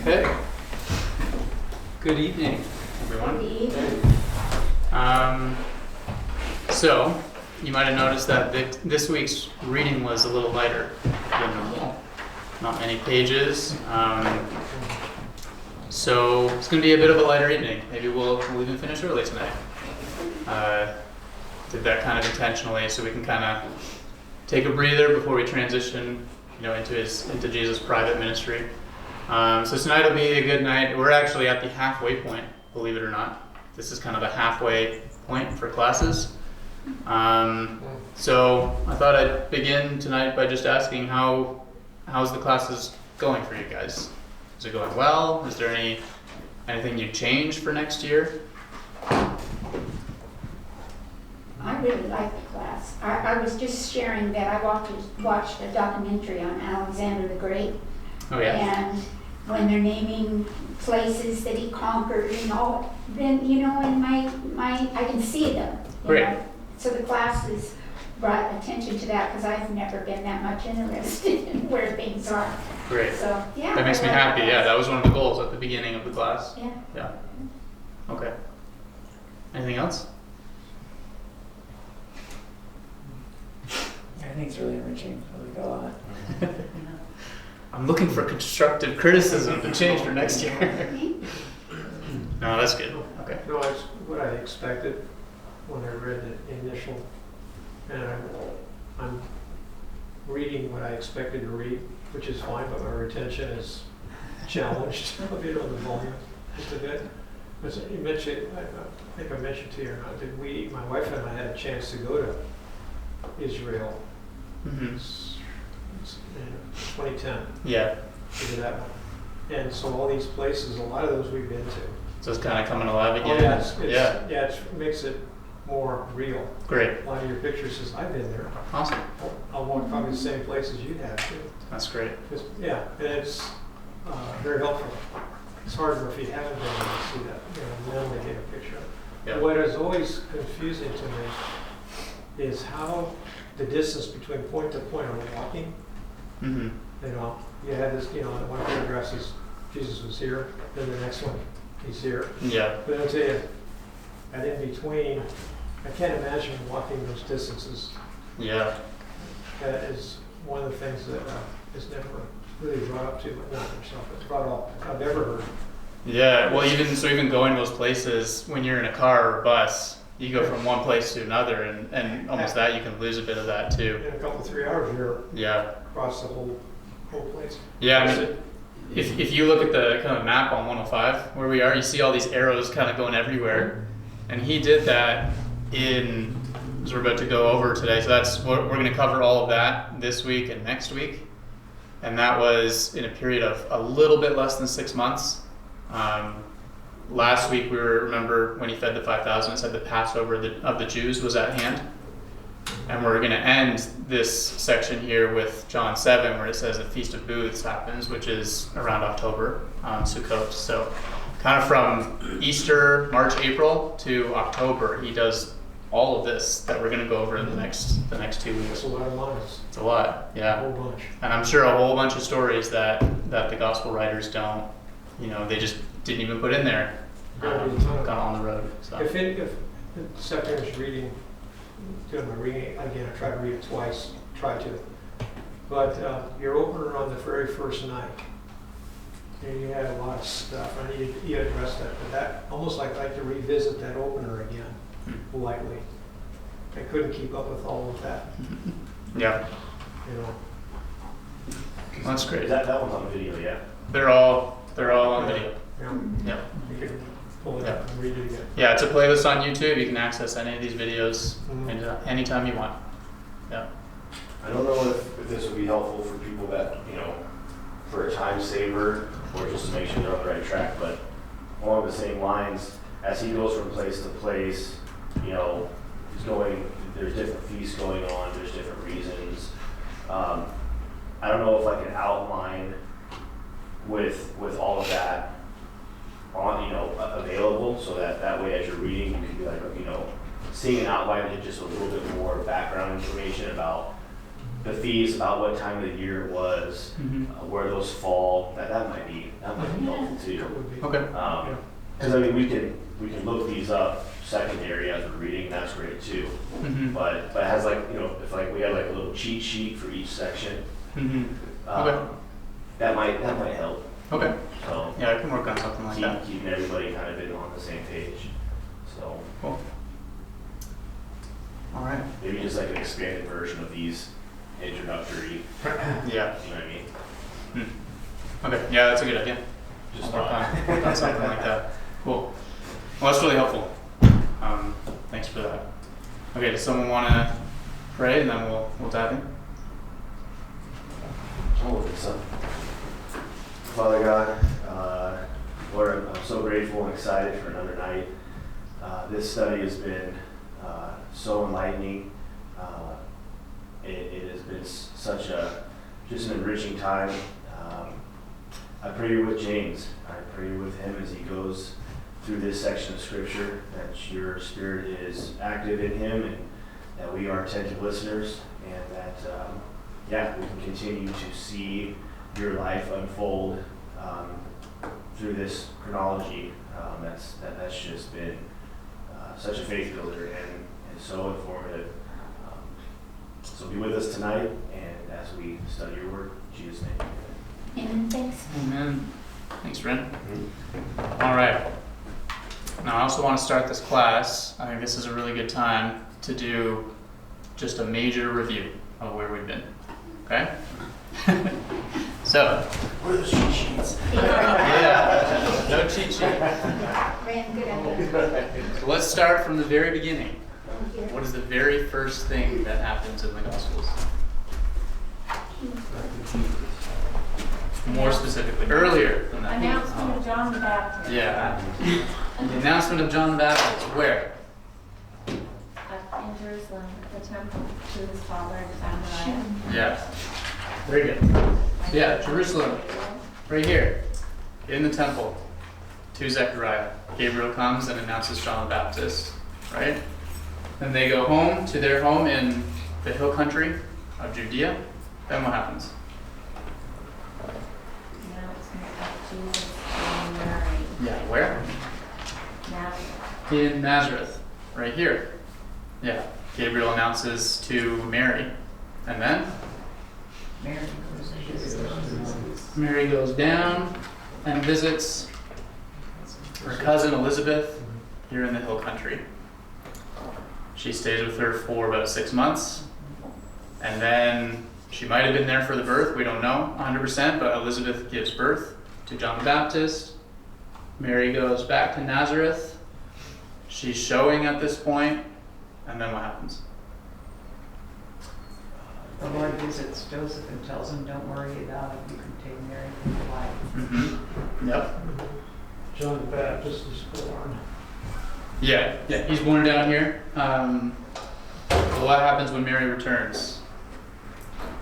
Okay. Good evening, everyone. Good evening. So, you might have noticed that this week's reading was a little lighter than normal. Not many pages. So, it's going to be a bit of a lighter evening. Maybe we'll even finish early tonight. Did that kind of intentionally so we can kind of take a breather before we transition, into Jesus' private ministry. So tonight will be a good night. We're actually at the halfway point, believe it or not. This is kind of the halfway point for classes. So I thought I'd begin tonight by just asking how's the classes going for you guys? Is it going well? Is there anything you'd change for next year? I really like the class. I was just sharing that I watched a documentary on Alexander the Great. Oh yeah. And when they're naming places that he conquered and all, then, in my I can see them. Great. So the classes brought attention to that because I've never been that much interested in where things are. Great. So, yeah. That makes me happy. Yeah, that was one of the goals at the beginning of the class. Yeah. Yeah. Okay. Anything else? I think it's really enriching. I like it a lot. I'm looking for constructive criticism to change for next year. No, that's good. Okay. No, it's what I expected when I read the initial, and I'm reading what I expected to read, which is fine, but my retention is challenged a bit on the volume, just a bit. As you mentioned, I think I mentioned to you, that my wife and I had a chance to go to Israel. Mm-hmm. It's in 2010. Yeah. Figure that one. And so all these places, a lot of those we've been to. So it's kind of coming alive again. Oh, yeah, it makes it more real. Great. A lot of your pictures says, I've been there. Awesome. I'll walk probably the same places you have too. That's great. And it's very helpful. It's harder if you haven't been able to see that, then they get a picture. Yeah. What is always confusing to me is how the distance between point to point are walking. Mm-hmm. You have this, one paragraph says Jesus was here, then the next one, he's here. Yeah. But I'll tell you, and in between, I can't imagine walking those distances. Yeah. That is one of the things that is never really brought up to, but not myself, it's brought up, I've ever heard. Yeah. Well, even going those places when you're in a car or a bus, you go from one place to another, and almost that you can lose a bit of that too. In a couple, 3 hours, you're Yeah. across the whole place. Yeah. I mean, if you look at the kind of map on 105 where we are, you see all these arrows kind of going everywhere, and he did that as we're about to go over today. So we're going to cover all of that this week and next week, and that was in a period of a little bit less than 6 months. Last week remember when he fed the 5,000, it said the Passover of the Jews was at hand. And we're going to end this section here with John 7, where it says the Feast of Booths happens, which is around October, Sukkot. So kind of from Easter, March, April to October, he does all of this that we're going to go over in the next 2 weeks. That's a lot of miles. It's a lot, A yeah. whole bunch. And I'm sure a whole bunch of stories that the gospel writers don't, they just didn't even put in there. Gone on the road. So. If this afternoon's doing my reading again, I tried to read it twice, but your opener on the very first night, and you had a lot of stuff, and you addressed that, but that almost like I like to revisit that opener again, lightly. I couldn't keep up with all of that. Yeah. That's great. That one's on video, yeah? They're all on video. Yeah. Yeah. You can pull it up and read it again. Yeah, it's a playlist on YouTube. You can access any of these videos anytime you want. Yeah. I don't know if this would be helpful for people that, for a time saver or just to make sure they're on the right track, but along the same lines, as he goes from place to place, there's different feasts going on, there's different reasons. I don't know if like an outline with all of that on, available, so that way as you're reading, you can be like, seeing an outline with just a little bit more background information about the feast, about what time of the year it was, where those fall, that might be helpful too. That would be. Okay. Because I mean, we can look these up secondary as we're reading, and that's great too. Mm-hmm. But it has like, you know, if like we had like a little cheat sheet for each section, Mm-hmm. Okay. that might help. Okay. So Yeah, I can work on something like that. keeping everybody kind of on the same page. So Cool. All right. maybe just like an expanded version of these introductory. Yeah. You know what I mean? Okay. Yeah, that's a good idea. Just I'll work thought. on something like that. Cool. Well, that's really helpful. Thanks for that. Okay. Does someone want to pray, and then we'll dive in? I'll look this up. Father God, Lord, I'm so grateful and excited for another night. This study has been so enlightening. It has been such just an enriching time. I pray you're with James. I pray you're with him as he goes through this section of scripture, that your spirit is active in him and that we are attentive listeners, and that we can continue to see your life unfold through this chronology. That's just been such a faith builder and so informative. So be with us tonight, and as we study your word, in Jesus' name. Amen, thanks. Amen. Thanks, Ren. All right. Now, I also want to start this class. I think this is a really good time to do just a major review of where we've been. Okay? So, Where are the cheat sheets? yeah, no cheat sheet. Ran, good idea. So let's start from the very beginning. Here. What is the very first thing that happens in the Gospels? More specifically, earlier than that. Announcement of John the Baptist. Yeah. The announcement of John the Baptist. Where? In Jerusalem, at the temple to his father, Zechariah. Yeah. Very good. Yeah, Jerusalem. Right here. In the temple. To Zechariah. Gabriel comes and announces John the Baptist. Right? Then they go home to their home in the hill country of Judea. Then what happens? Announcement of Jesus and Mary. Yeah, where? Nazareth. In Nazareth. Right here. Yeah. Gabriel announces to Mary. And then? Mary goes down and visits her cousin Elizabeth here in the hill country. She stays with her for about 6 months. And then she might have been there for the birth, we don't know 100%, but Elizabeth gives birth to John the Baptist. Mary goes back to Nazareth. She's showing at this point, and then what happens? The Lord visits Joseph and tells him, don't worry about it, you can take Mary from your wife. Mm-hmm. Yep. John the Baptist is born. Yeah, he's born down here. What happens when Mary returns?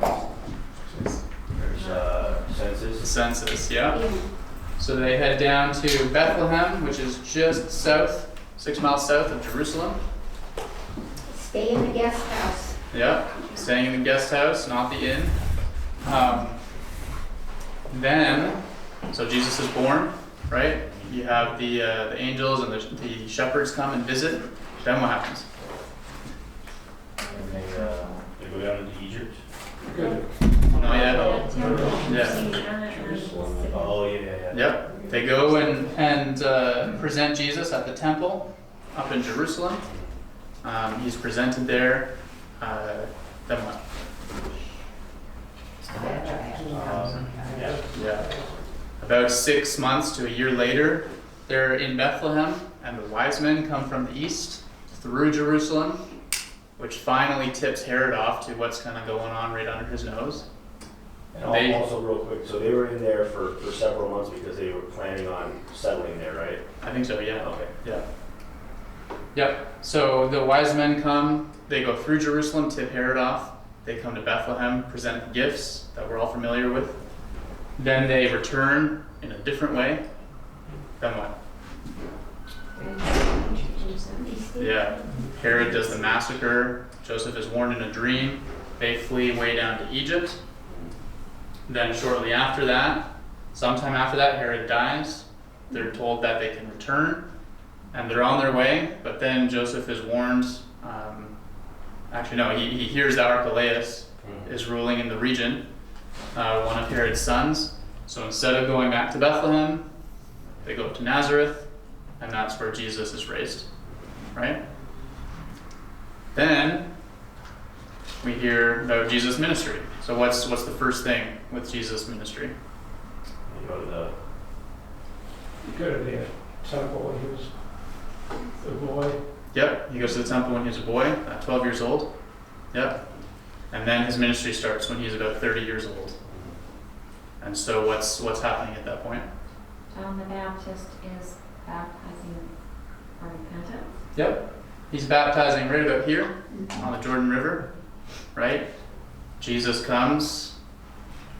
There's census. The census, yeah. So they head down to Bethlehem, which is just south, 6 miles south of Jerusalem. Stay in the guest house. Yep, staying in the guest house, not the inn. Then, so Jesus is born, right? You have the angels and the shepherds come and visit. Then what happens? And they go down into Egypt. Good. Not yet. Yeah. Oh, yeah. Yep. They go and present Jesus at the temple up in Jerusalem. He's presented there. Then what? Yeah. About 6 months to a year later, they're in Bethlehem, and the wise men come from the east through Jerusalem, which finally tips Herod off to what's kind of going on right under his nose. And also real quick, so they were in there for several months because they were planning on settling there, right? I think so, yeah. Okay. Yeah. Yep. So the wise men come, they go through Jerusalem, tip Herod off. They come to Bethlehem, present gifts that we're all familiar with. Then they return in a different way. Then what? Yeah. Herod does the massacre. Joseph is warned in a dream. They flee way down to Egypt. Then shortly after that, sometime after that, Herod dies. They're told that they can return, and they're on their way. But then Joseph is warned. He hears that Archelaus is ruling in the region, one of Herod's sons. So instead of going back to Bethlehem, they go to Nazareth, and that's where Jesus is raised, right? Then we hear about Jesus' ministry. So what's the first thing with Jesus' ministry? You go to He go to the temple when he was a boy. Yep, he goes to the temple when he was a boy, 12 years old. Yep. And then his ministry starts when he's about 30 years old. And so what's happening at that point? John the Baptist is baptizing for repentance. Yep. He's baptizing right about here on the Jordan River, right? Jesus comes.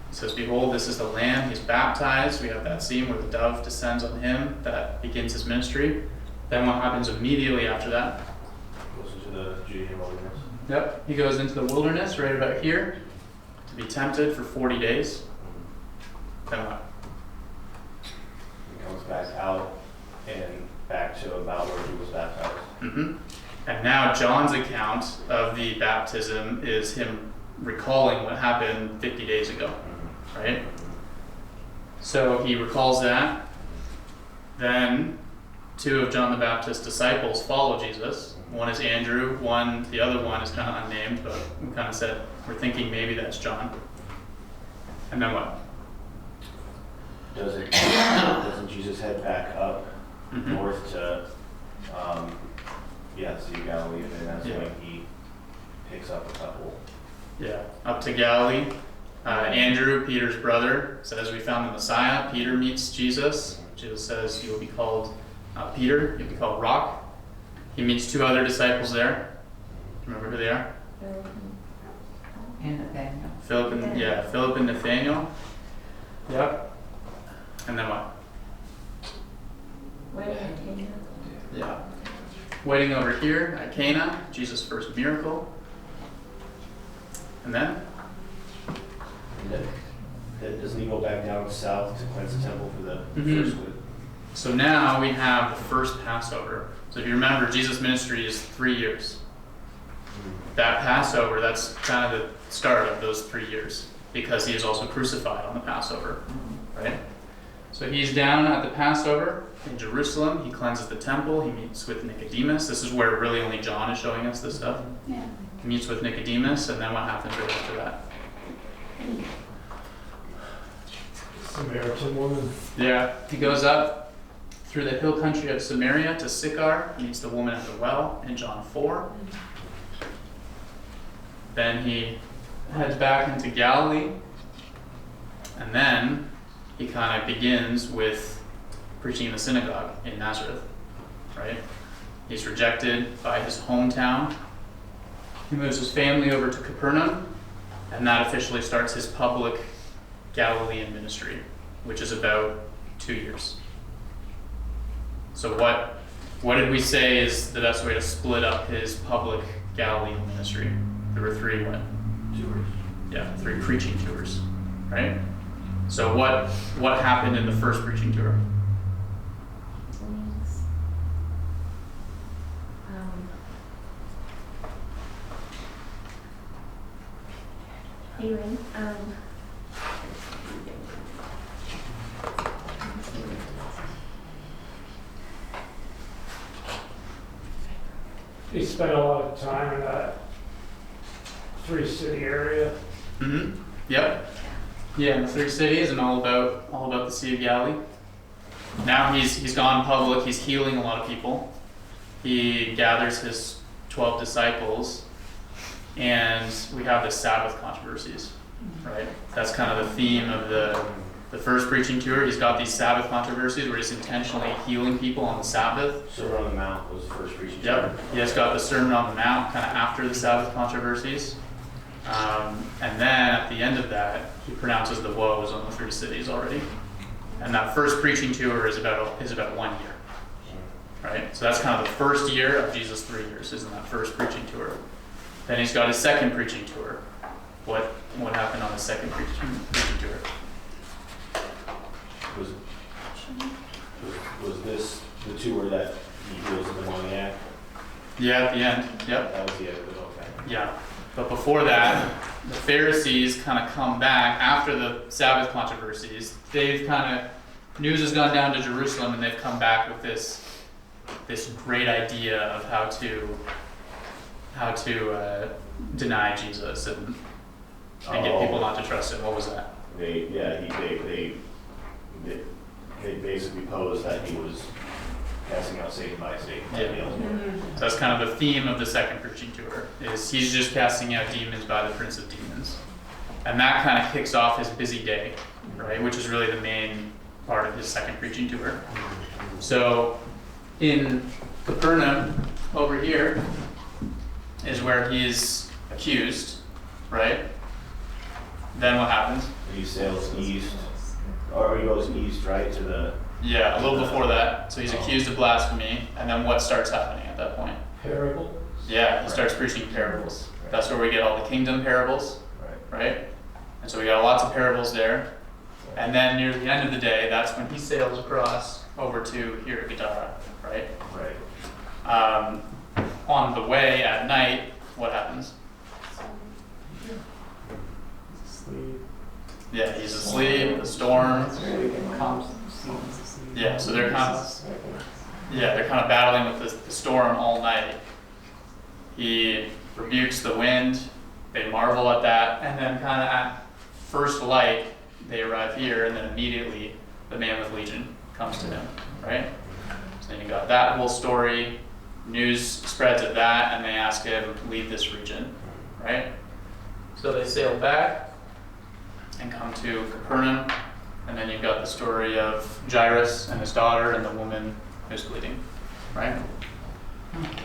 He says, "Behold, this is the Lamb." He's baptized. We have that scene where the dove descends on him. That begins his ministry. Then what happens immediately after that? goes into the Judean wilderness. Yep. He goes into the wilderness right about here to be tempted for 40 days. Then what? He comes back out and back to about where he was baptized. Mm-hmm. And now John's account of the baptism is him recalling what happened 50 days ago, right? So he recalls that. Then 2 of John the Baptist's disciples follow Jesus. One is Andrew, the other one is kind of unnamed, but we kind of said we're thinking maybe that's John. And then what? Doesn't Jesus head back up Mm-hmm. north to Sea of Galilee, and then that's when he picks up a couple. Yeah, up to Galilee. Andrew, Peter's brother, says we found the Messiah. Peter meets Jesus. Jesus says you will be called Peter. You'll be called Rock. He meets 2 other disciples there. Remember who they are? And Nathaniel. Philip and Nathaniel. Yep. And then what? Wedding at Cana. Yeah. Wedding over here at Cana, Jesus' first miracle. And then? And then doesn't he go back down south to cleanse the temple for the Mhm. first week? So now we have the first Passover. So if you remember, Jesus' ministry is 3 years. That Passover, that's kind of the start of those 3 years, because he is also crucified on the Passover, right? So he's down at the Passover in Jerusalem. He cleanses the temple. He meets with Nicodemus. This is where really only John is showing us this stuff. Yeah. He meets with Nicodemus, and then what happens right after that? Samaritan woman. Yeah, he goes up through the hill country of Samaria to Sychar, meets the woman at the well in John 4. Then he heads back into Galilee, and then he kind of begins with preaching in the synagogue in Nazareth, right? He's rejected by his hometown. He moves his family over to Capernaum, and that officially starts his public Galilean ministry, which is about 2 years. So what did we say is the best way to split up his public Galilean ministry? There were 3 what? Tours. Yeah, 3 preaching tours, right? So what happened in the first preaching tour? Healing. He spent a lot of time in that 3-city area. Mm-hmm. Yep. Yeah, in the 3 cities and all about the Sea of Galilee. Now he's gone public. He's healing a lot of people. He gathers his 12 disciples, and we have the Sabbath controversies, right? That's kind of the theme of the first preaching tour. He's got these Sabbath controversies where he's intentionally healing people on the Sabbath. Sermon on the Mount was the first preaching. Yep. He has got the Sermon on the Mount kind of after the Sabbath controversies. And then at the end of that, he pronounces the woes on the 3 cities already. And that first preaching tour is about 1 year, right? So that's kind of the first year of Jesus' 3 years, is in that first preaching tour. Then he's got his second preaching tour, what happened on the second preaching tour. Was this the tour that he heals the demoniac? Yeah, at the end. Yep. That was the end of it, okay. Yeah. But before that, the Pharisees kind of come back after the Sabbath controversies. They've kind of, news has gone down to Jerusalem, and they've come back with this great idea of how to deny Jesus and get people not to trust him. What was that? They basically posed that he was casting out Satan by Satan. Yeah. So that's kind of the theme of the second preaching tour, is he's just casting out demons by the prince of demons. And that kind of kicks off his busy day, right? Which is really the main part of his second preaching tour. So in Capernaum, over here, is where he's accused, right? Then what happens? He sails east, or he goes east, right, to the... Yeah, a little before that. So he's accused of blasphemy, and then what starts happening at that point? Parable? Yeah, he starts preaching parables. That's where we get all the kingdom parables, right? And so we got lots of parables there. And then near the end of the day, that's when he sails across over to here at Gadara, right? Right. On the way at night, what happens? Yeah, he's asleep, the storm. Yeah, so they're kind of battling with the storm all night. He rebukes the wind. They marvel at that, and then kind of at first light, they arrive here, and then immediately the man with legion comes to him, right? So then you got that whole story. News spreads of that, and they ask him to leave this region, right? So they sail back and come to Capernaum, and then you've got the story of Jairus and his daughter and the woman who's bleeding, right?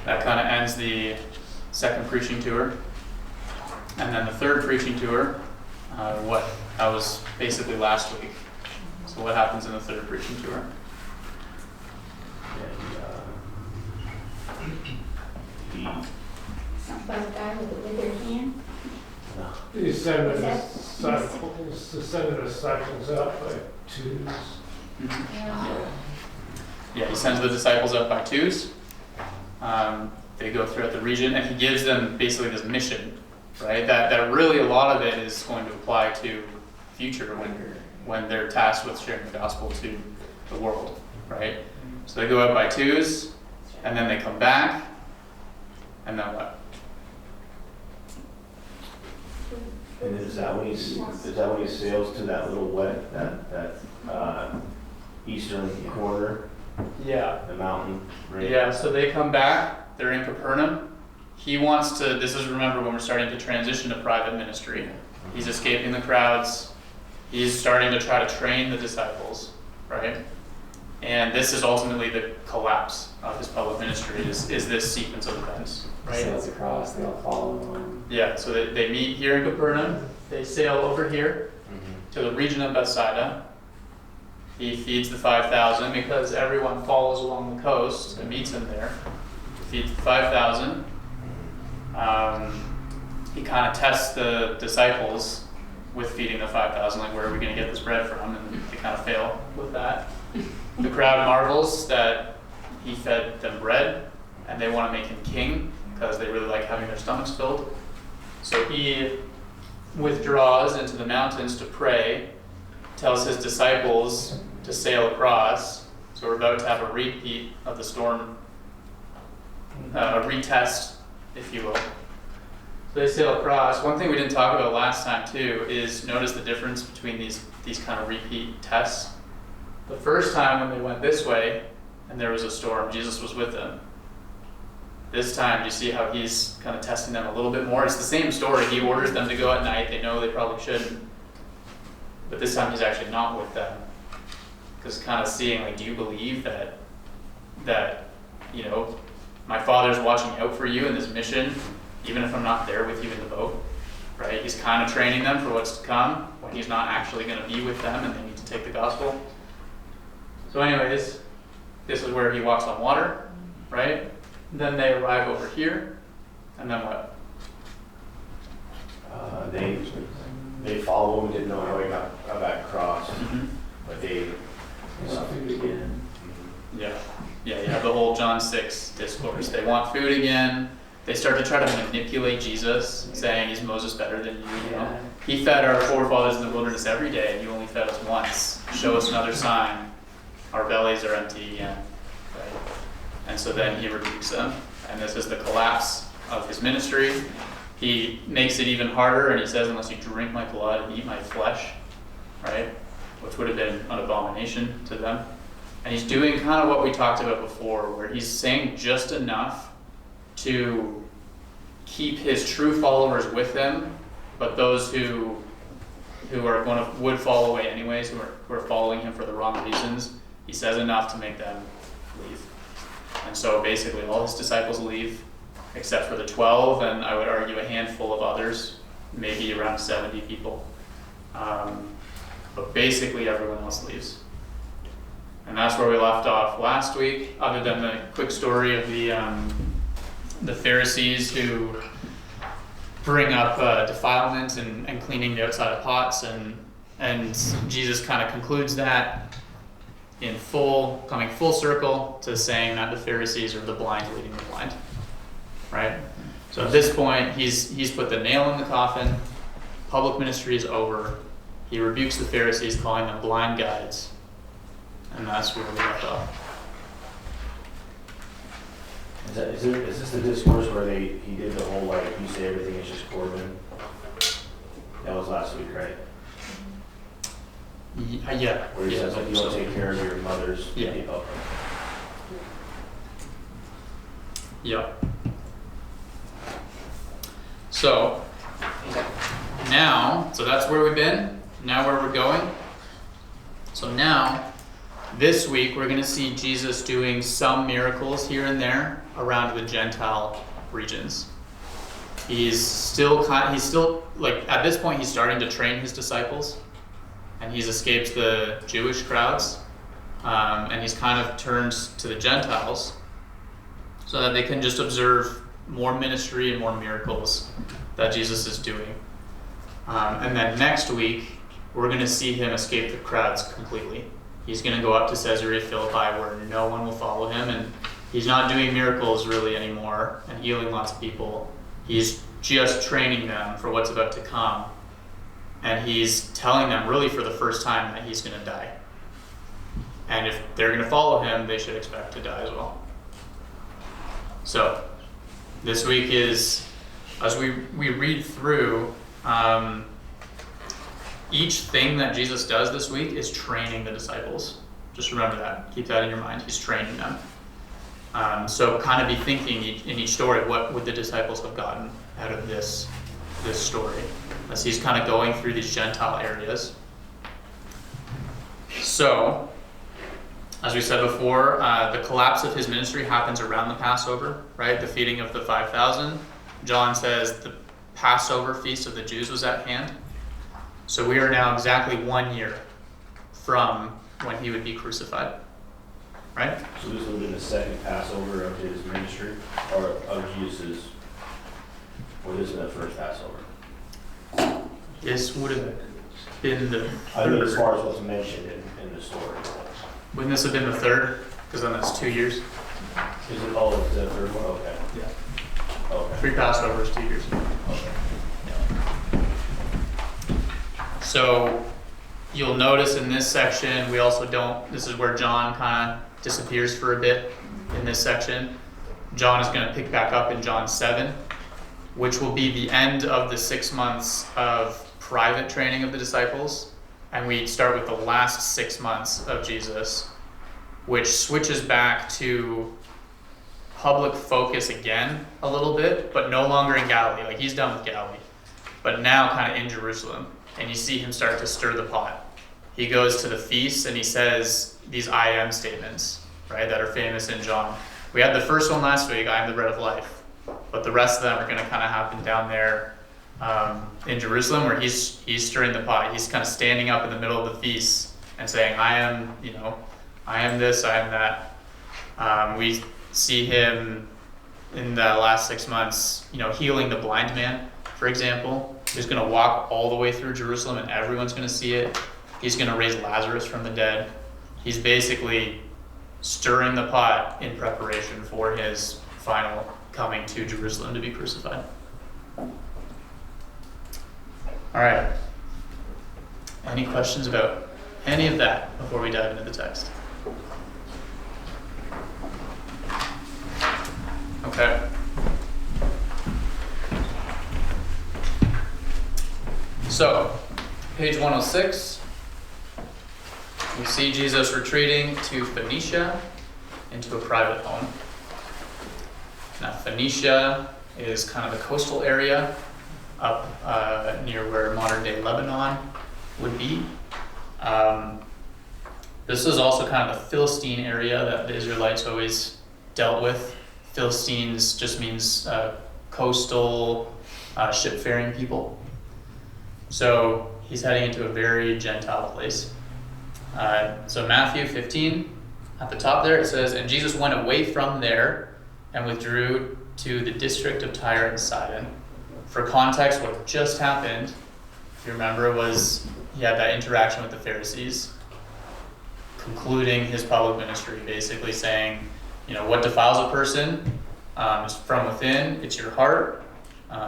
That kind of ends the second preaching tour. And then the third preaching tour, that was basically last week. So what happens in the third preaching tour? Something about a guy with a withered hand. He sent Is the that- disciples out by twos. Yeah, he sends the disciples up by twos. They go throughout the region, and he gives them basically this mission, right? That really a lot of it is going to apply to future when they're tasked with sharing the gospel to the world, right? So they go out by twos, and then they come back, and then what? And is that when he sails to that little that eastern corner, Yeah. the mountain range? Yeah, so they come back, they're in Capernaum. He wants to, this is, remember, when we're starting to transition to private ministry. He's escaping the crowds. He's starting to try to train the disciples, right? And this is ultimately the collapse of his public ministry, is this sequence of events, right? Sails across, they all follow him. Yeah, so they meet here in Capernaum. They sail over here to the region of Bethsaida. He feeds the 5,000 because everyone follows along the coast and meets him there. He feeds the 5,000. He kind of tests the disciples with feeding the 5,000, like, where are we going to get this bread from? And they kind of fail with that. The crowd marvels that he fed them bread, and they want to make him king because they really like having their stomachs filled. So he withdraws into the mountains to pray, tells his disciples to sail across. So we're about to have a repeat of the storm, a retest, if you will. So they sail across. One thing we didn't talk about last time too is notice the difference between these kind of repeat tests. The first time when they went this way and there was a storm, Jesus was with them. This time, you see how he's kind of testing them a little bit more. It's the same story. He orders them to go at night. They know they probably shouldn't. But this time he's actually not with them. Because kind of seeing, like, do you believe that, you know, my Father's watching out for you in this mission, even if I'm not there with you in the boat, right? He's kind of training them for what's to come when he's not actually going to be with them and they need to take the gospel. So anyways, this is where he walks on water, right? Then they arrive over here, and then what? They follow him, didn't know how he got across, but they Saw food again. Yeah, yeah, you have the whole John 6 discourse. They want food again. They start to try to manipulate Jesus, saying he's Moses better than you know. Yeah. He fed our forefathers in the wilderness every day, and you only fed us once. Show us another sign. Our bellies are empty again. Right? And so then he rebukes them. And this is the collapse of his ministry. He makes it even harder, and he says, unless you drink my blood and eat my flesh, right? Which would have been an abomination to them. And he's doing kind of what we talked about before, where he's saying just enough to keep his true followers with him, but those who would fall away anyways, who are following him for the wrong reasons, he says enough to make them leave. And so basically all his disciples leave, except for the 12, and I would argue a handful of others, maybe around 70 people. But basically everyone else leaves. And that's where we left off last week, other than the quick story of the Pharisees who bring up defilement and cleaning the outside of pots, and Jesus kind of concludes that coming full circle to saying that the Pharisees are the blind leading the blind, right? So at this point, he's put the nail in the coffin. Public ministry is over. He rebukes the Pharisees, calling them blind guides, and that's where we left off. Is this the discourse where he did the whole, like, you say everything is just Corbin? That was last week, right? Yeah. Where he says, like, you don't take care of your mother's people. Yeah. So that's where we've been. Now where we're going. So now, this week we're going to see Jesus doing some miracles here and there around the Gentile regions. He's still like, at this point he's starting to train his disciples, and he's escaped the Jewish crowds, and he's kind of turned to the Gentiles so that they can just observe more ministry and more miracles that Jesus is doing. And then next week we're going to see him escape the crowds completely. He's going to go up to Caesarea Philippi where no one will follow him, and he's not doing miracles really anymore and healing lots of people. He's just training them for what's about to come. And he's telling them really for the first time that he's going to die. And if they're going to follow him, they should expect to die as well. So this week is, as we read through, each thing that Jesus does this week is training the disciples. Just remember that. Keep that in your mind. He's training them. So kind of be thinking in each story, what would the disciples have gotten out of this story, as he's kind of going through these Gentile areas. So, as we said before, the collapse of his ministry happens around the Passover, right? The feeding of the 5,000. John says the Passover feast of the Jews was at hand. So we are now exactly 1 year from when he would be crucified, right? So this would have been the second Passover of his ministry, or of Jesus', or this is the first Passover? This would have been the I mean, as third. far as what's mentioned in the story. Wouldn't this have been the third? Because then that's 2 years. Is it, oh, it's the third one? Okay. Yeah. Okay. 3 Passovers, 2 years. Okay. So you'll notice in this section, we also this is where John kind of disappears for a bit in this section. John is going to pick back up in John 7, which will be the end of the 6 months of private training of the disciples. And we start with the last 6 months of Jesus, which switches back to public focus again a little bit, but no longer in Galilee. Like, he's done with Galilee, but now kind of in Jerusalem. And you see him start to stir the pot. He goes to the feast and he says these I am statements, right, that are famous in John. We had the first one last week, I am the bread of life. But the rest of them are going to kind of happen down there in Jerusalem, where he's stirring the pot. He's kind of standing up in the middle of the feast and saying, I am this, I am that. We see him in the last 6 months, healing the blind man, for example. He's going to walk all the way through Jerusalem and everyone's going to see it. He's going to raise Lazarus from the dead. He's basically stirring the pot in preparation for his final coming to Jerusalem to be crucified. All right. Any questions about any of that before we dive into the text? Okay. So, page 106, we see Jesus retreating to Phoenicia into a private home. Now, Phoenicia is kind of a coastal area up near where modern-day Lebanon would be. This is also kind of the Philistine area that the Israelites always dealt with. Philistines just means coastal ship-faring people. So he's heading into a very Gentile place. So Matthew 15, at the top there, it says, "And Jesus went away from there and withdrew to the district of Tyre and Sidon." For context, what just happened, if you remember, was he had that interaction with the Pharisees, concluding his public ministry, basically saying, what defiles a person is from within, it's your heart.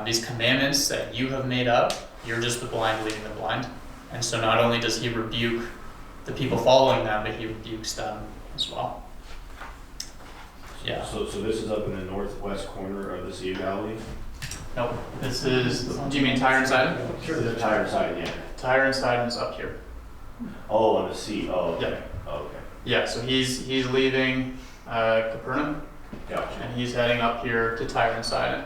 These commandments that you have made up, you're just the blind leading the blind. And so not only does he rebuke the people following them, but he rebukes them as well. Yeah. So this is up in the northwest corner of the Sea of Galilee? Nope. This is, do you mean Tyre and Sidon? Sure. The Tyre and Sidon, yeah. Tyre and Sidon is up here. Oh, on the sea. Oh, okay. Yeah. Oh, okay. Yeah, so he's leaving Capernaum, Gotcha. and he's heading up here to Tyre and Sidon.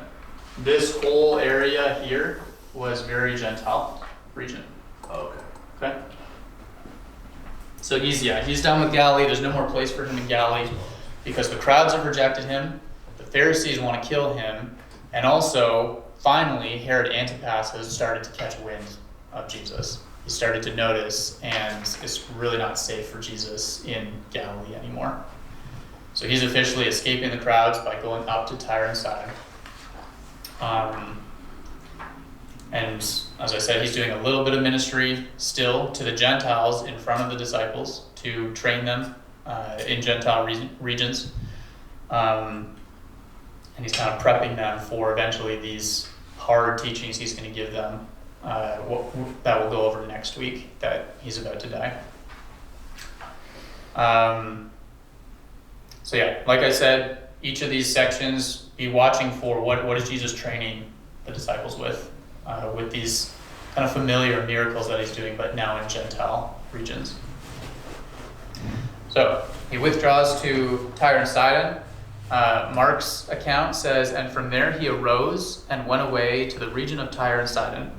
This whole area here was very Gentile region. Oh, okay. Okay? So he's down with Galilee. There's no more place for him in Galilee because the crowds have rejected him. The Pharisees want to kill him. And also, finally, Herod Antipas has started to catch wind of Jesus. He started to notice, and it's really not safe for Jesus in Galilee anymore. So he's officially escaping the crowds by going up to Tyre and Sidon. And as I said, he's doing a little bit of ministry still to the Gentiles in front of the disciples to train them in Gentile regions. And he's kind of prepping them for eventually these hard teachings he's going to give them that we'll go over next week that he's about to die. So yeah, like I said, each of these sections, be watching for what is Jesus training the disciples with these kind of familiar miracles that he's doing, but now in Gentile regions. So he withdraws to Tyre and Sidon. Mark's account says, "And from there he arose and went away to the region of Tyre and Sidon.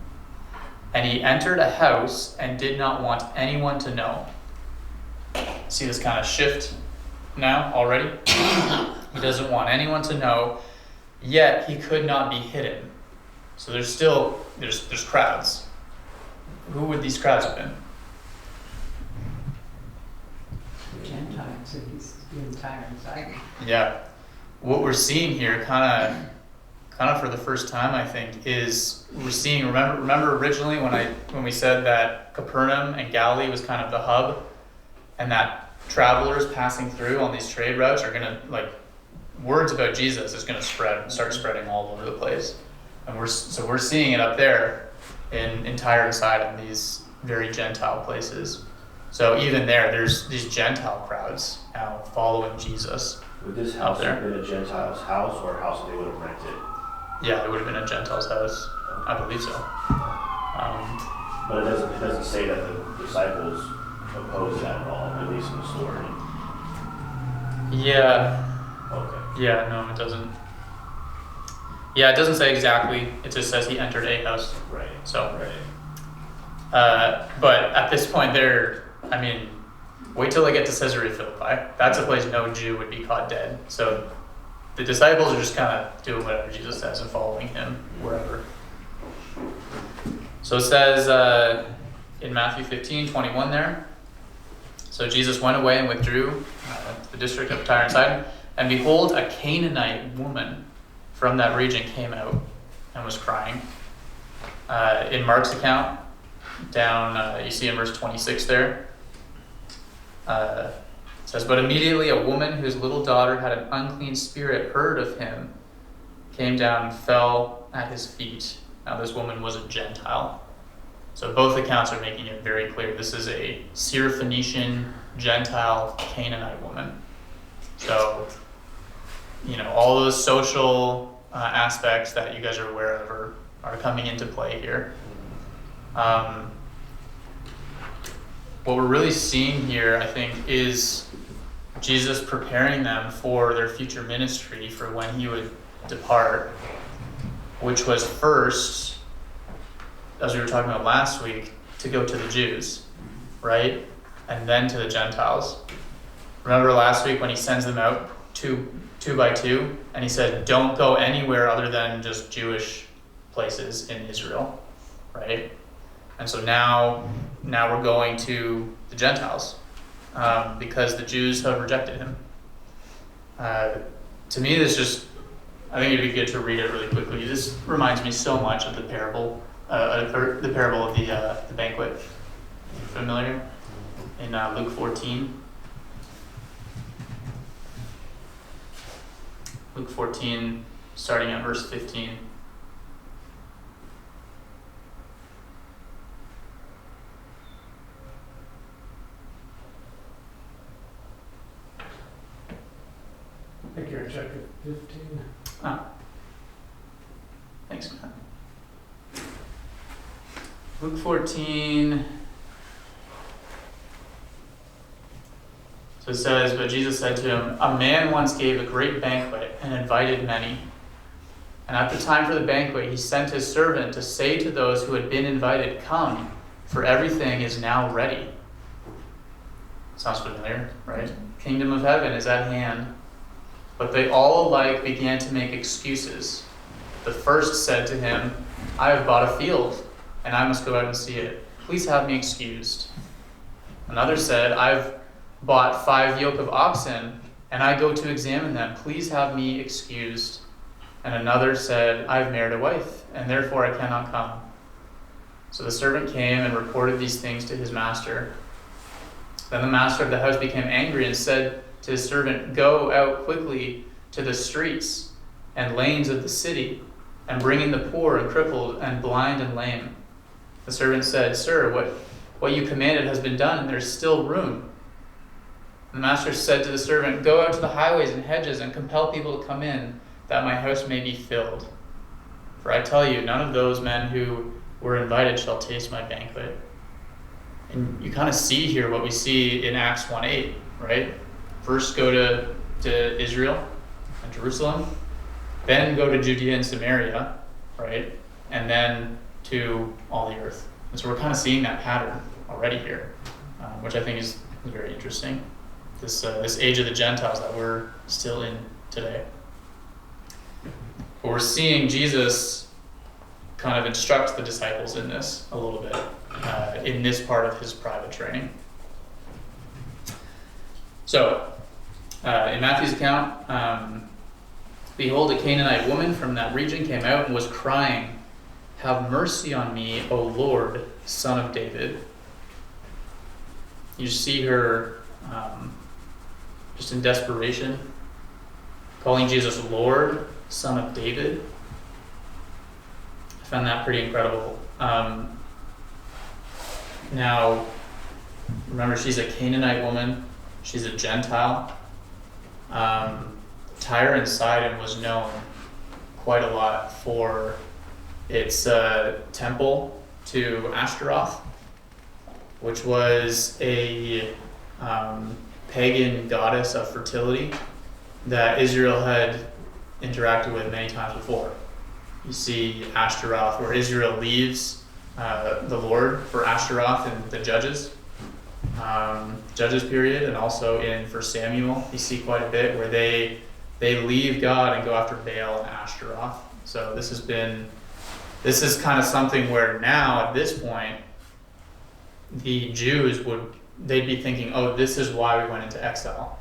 And he entered a house and did not want anyone to know." See this kind of shift now already? He doesn't want anyone to know, yet he could not be hidden. So there's crowds. Who would these crowds have been? Gentiles, and he's in Tyre and Sidon. Yeah. What we're seeing here kind of for the first time, I think, is we're seeing, remember originally when we said that Capernaum and Galilee was kind of the hub, and that travelers passing through on these trade routes are going to, words about Jesus is going to start spreading all over the place. And we're seeing it up there in Tyre and Sidon, these very Gentile places. So even there's these Gentile crowds now following Jesus. Would this house have been a Gentile's house or a house that they would have rented? Yeah, it would have been a Gentile's house. I believe so. But it doesn't say that the disciples opposed that at all, at least in the story. Yeah. Okay. Yeah, no, it doesn't. Yeah, it doesn't say exactly. It just says he entered a house. Right. So. Right. But at this point, wait till they get to Caesarea Philippi. That's a place no Jew would be caught dead. So the disciples are just kind of doing whatever Jesus says and following him wherever. So it says in Matthew 15:21 there, "So Jesus went away and withdrew to the district of Tyre and Sidon, and behold, a Canaanite woman from that region came out and was crying." In Mark's account, down, you see in verse 26 there, it says, "But immediately a woman whose little daughter had an unclean spirit heard of him, came down and fell at his feet." Now this woman was a Gentile. So both accounts are making it very clear this is a Syrophoenician, Gentile, Canaanite woman. So, all those social aspects that you guys are aware of are coming into play here. What we're really seeing here, I think, is Jesus preparing them for their future ministry, for when he would depart, which was first, as we were talking about last week, to go to the Jews, right? And then to the Gentiles. Remember last week when he sends them out two by two, and he said, don't go anywhere other than just Jewish places in Israel, right? And so now we're going to the Gentiles, because the Jews have rejected him. To me, I think it'd be good to read it really quickly. This reminds me so much of the parable, the parable of the banquet. Familiar? In Luke 14. Luke 14, starting at verse 15. I think you're in chapter 15. Thanks, Matt. Luke 14. So it says, "But Jesus said to him, a man once gave a great banquet and invited many. And at the time for the banquet, he sent his servant to say to those who had been invited, 'Come, for everything is now ready.'" Sounds familiar, right? "Kingdom of heaven is at hand." But they all alike began to make excuses. The first said to him, "I have bought a field, and I must go out and see it. Please have me excused." Another said, "I've bought 5 yoke of oxen, and I go to examine them. Please have me excused." And another said, "I have married a wife, and therefore I cannot come." So the servant came and reported these things to his master. Then the master of the house became angry and said to his servant, "Go out quickly to the streets and lanes of the city, and bring in the poor and crippled and blind and lame." The servant said, "Sir, what you commanded has been done, and there is still room." And the master said to the servant, "Go out to the highways and hedges and compel people to come in, that my house may be filled. For I tell you, none of those men who were invited shall taste my banquet." And you kind of see here what we see in Acts 1:8, right? First go to Israel and Jerusalem, then go to Judea and Samaria, right? And then to all the earth. And so we're kind of seeing that pattern already here, which I think is very interesting. This age of the Gentiles that we're still in today. But we're seeing Jesus kind of instruct the disciples in this a little bit, in this part of his private training. So, in Matthew's account, "Behold, a Canaanite woman from that region came out and was crying, 'Have mercy on me, O Lord, Son of David.'" You see her just in desperation, calling Jesus Lord, Son of David. I found that pretty incredible. Now, remember, she's a Canaanite woman. She's a Gentile. Tyre and Sidon was known quite a lot for its temple to Ashtaroth, which was a pagan goddess of fertility that Israel had interacted with many times before. You see Ashtaroth, where Israel leaves the Lord for Ashtaroth in the Judges period, and also in 1 Samuel, you see quite a bit where they leave God and go after Baal and Ashtaroth. So this is kind of something where now at this point, the Jews they'd be thinking, oh, this is why we went into exile,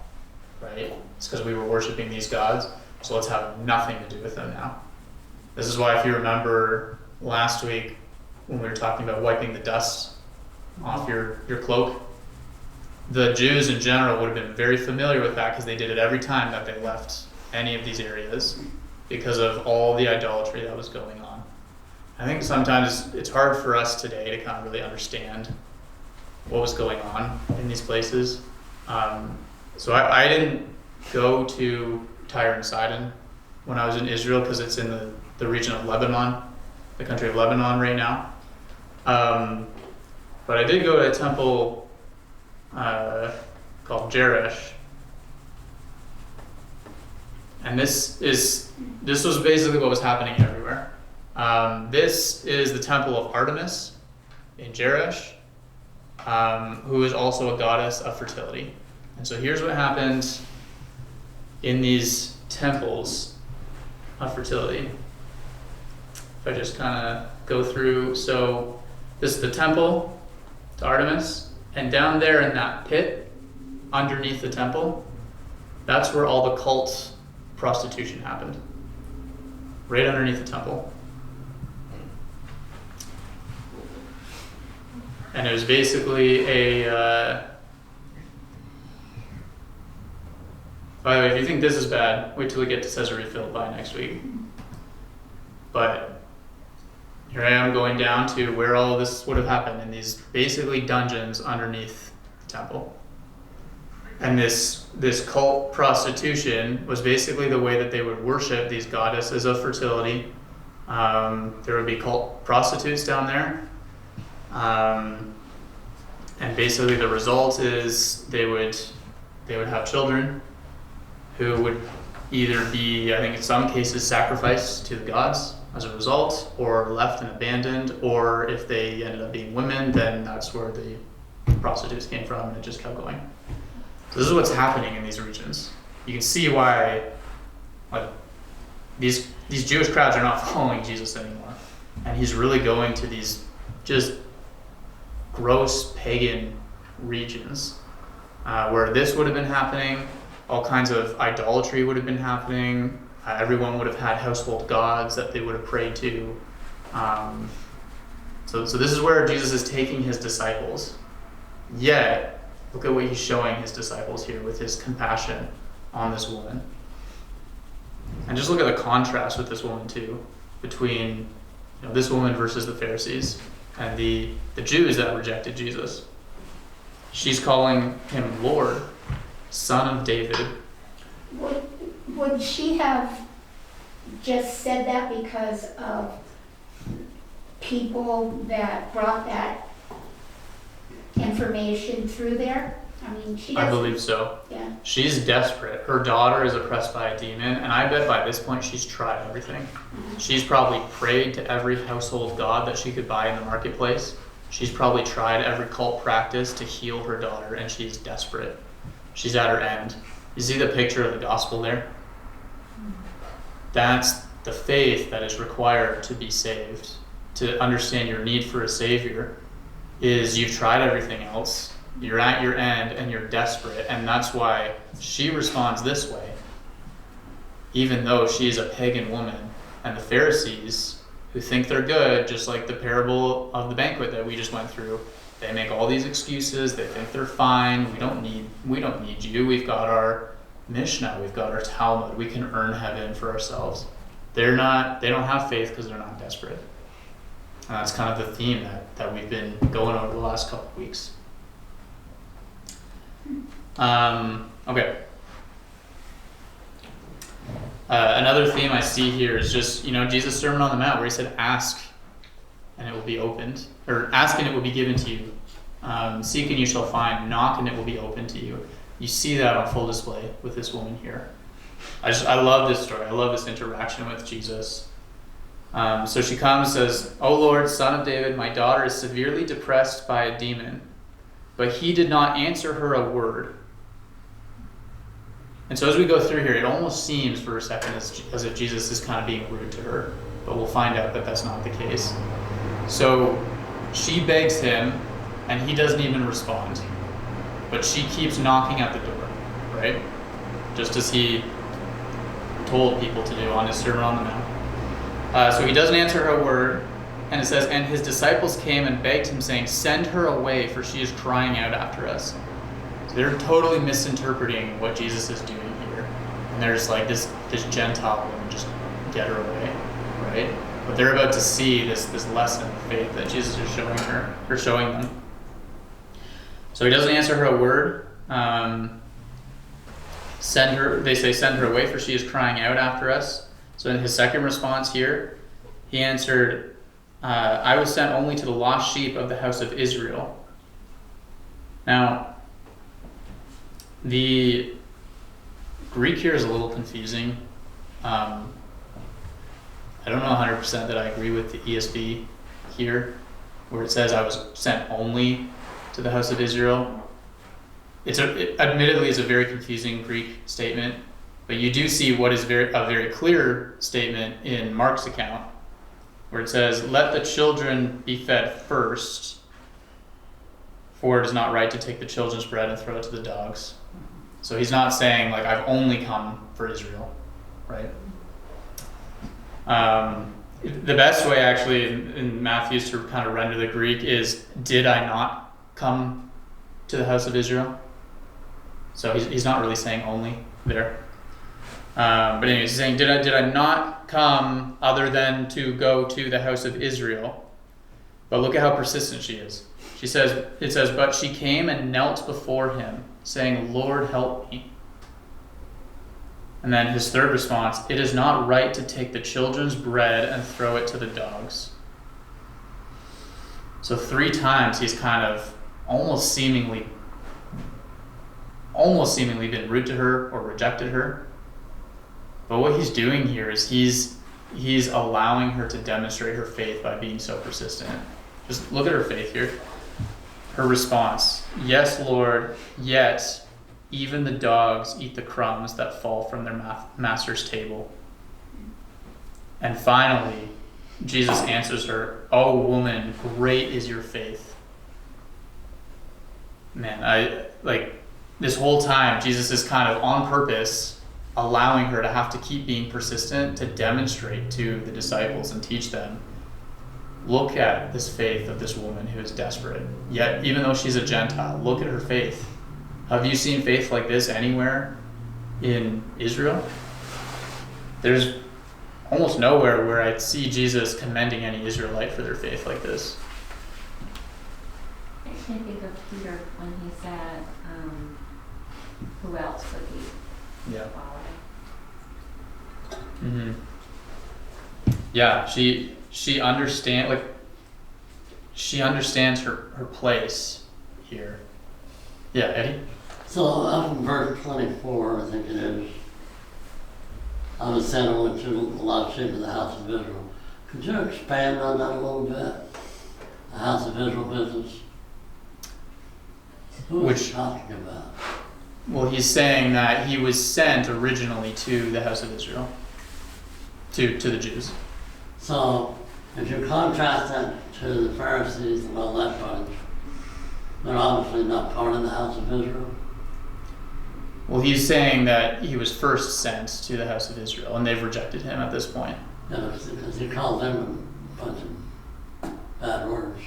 right? It's because we were worshiping these gods, so let's have nothing to do with them now. This is why, if you remember last week, when we were talking about wiping the dust off your cloak. The Jews in general would have been very familiar with that because they did it every time that they left any of these areas because of all the idolatry that was going on. I think sometimes it's hard for us today to kind of really understand what was going on in these places. So I didn't go to Tyre and Sidon when I was in Israel because it's in the region of Lebanon, the country of Lebanon right now. But I did go to a temple called Jerash. And this was basically what was happening everywhere. This is the temple of Artemis in Jerash, who is also a goddess of fertility. And so here's what happened in these temples of fertility. If I just kind of go through, so this is the temple to Artemis, and down there in that pit underneath the temple, that's where all the cult prostitution happened. Right underneath the temple. And it was basically by the way, if you think this is bad, wait till we get to Caesarea Philippi next week. But here I am going down to where all of this would have happened in these basically dungeons underneath the temple. And this cult prostitution was basically the way that they would worship these goddesses of fertility. There would be cult prostitutes down there. And basically the result is they would have children who would either be, I think in some cases, sacrificed to the gods as a result, or left and abandoned, or if they ended up being women, then that's where the prostitutes came from, and it just kept going. So this is what's happening in these regions. You can see why these Jewish crowds are not following Jesus anymore. And he's really going to these just gross pagan regions where this would have been happening. All kinds of idolatry would have been happening. Everyone would have had household gods that they would have prayed to. So this is where Jesus is taking his disciples. Yet, look at what he's showing his disciples here with his compassion on this woman. And just look at the contrast with this woman too, between this woman versus the Pharisees and the Jews that rejected Jesus. She's calling him Lord, Son of David. Would she have just said that because of people that brought that information through there? I mean, she doesn't. I believe so. Yeah. She's desperate. Her daughter is oppressed by a demon, and I bet by this point she's tried everything. She's probably prayed to every household god that she could buy in the marketplace. She's probably tried every cult practice to heal her daughter, and she's desperate. She's at her end. You see the picture of the gospel there? That's the faith that is required to be saved. To understand your need for a savior is you've tried everything else, you're at your end, and you're desperate, and that's why she responds this way, even though she is a pagan woman. And the Pharisees, who think they're good, just like the parable of the banquet that we just went through, they make all these excuses. They think they're fine. We don't need you. We've got our Mishnah. We've got our Talmud. We can earn heaven for ourselves. They don't have faith because they're not desperate. And that's kind of the theme that we've been going over the last couple of weeks. Okay. Another theme I see here is just, Jesus' Sermon on the Mount, where he said, ask and it will be opened, or ask and it will be given to you. Seek and you shall find, knock and it will be opened to you. You see that on full display with this woman here. I love this story. I love this interaction with Jesus. So she comes and says, "O Lord, Son of David, my daughter is severely depressed by a demon." But he did not answer her a word. And so as we go through here, it almost seems for a second as if Jesus is kind of being rude to her. But we'll find out that that's not the case. So she begs him, and he doesn't even respond. But she keeps knocking at the door, right? Just as he told people to do on his Sermon on the Mount. So he doesn't answer her a word, and it says, and his disciples came and begged him, saying, send her away, for she is crying out after us. So they're totally misinterpreting what Jesus is doing here. And they're just like, this Gentile woman, just get her away, right? But they're about to see this lesson of faith that Jesus is showing them. So he doesn't answer her a word. They say, send her away, for she is crying out after us. So in his second response here, he answered, I was sent only to the lost sheep of the house of Israel. Now, the Greek here is a little confusing. I don't know 100% that I agree with the ESV here, where it says I was sent only to the house of Israel. Admittedly, it's a very confusing Greek statement, but you do see what is a very clear statement in Mark's account, where it says, let the children be fed first, for it is not right to take the children's bread and throw it to the dogs. So he's not saying, like, I've only come for Israel, right? The best way, actually, in Matthew's to kind of render the Greek is, did I not come to the house of Israel? So he's not really saying only there. But anyways, he's saying, did I not come other than to go to the house of Israel? But look at how persistent she is. It says, but she came and knelt before him, saying, Lord, help me. And then his third response, it is not right to take the children's bread and throw it to the dogs. So 3 times he's kind of almost seemingly been rude to her or rejected her. But what he's doing here is he's allowing her to demonstrate her faith by being so persistent. Just look at her faith here. Her response, yes, Lord, yet even the dogs eat the crumbs that fall from their master's table. And finally, Jesus answers her, oh woman, great is your faith. Man, this whole time, Jesus is kind of on purpose allowing her to have to keep being persistent to demonstrate to the disciples and teach them, look at this faith of this woman who is desperate. Yet, even though she's a Gentile, look at her faith. Have you seen faith like this anywhere in Israel? There's almost nowhere where I see Jesus commending any Israelite for their faith like this. I can't think of Peter when he said, who else would he follow? Mm-hmm. Yeah, she understands her place here. Yeah, Eddie? So up in verse 24, I think it is, I was sent only to the lost sheep of the house of Israel. Could you expand on that a little bit? The house of Israel business? Who is he talking about? Well, he's saying that he was sent originally to the house of Israel, to the Jews. So if you contrast that to the Pharisees and all that bunch, they're obviously not part of the house of Israel. Well, he's saying that he was first sent to the house of Israel, and they've rejected him at this point. Yeah, because he calls them a bunch of bad words.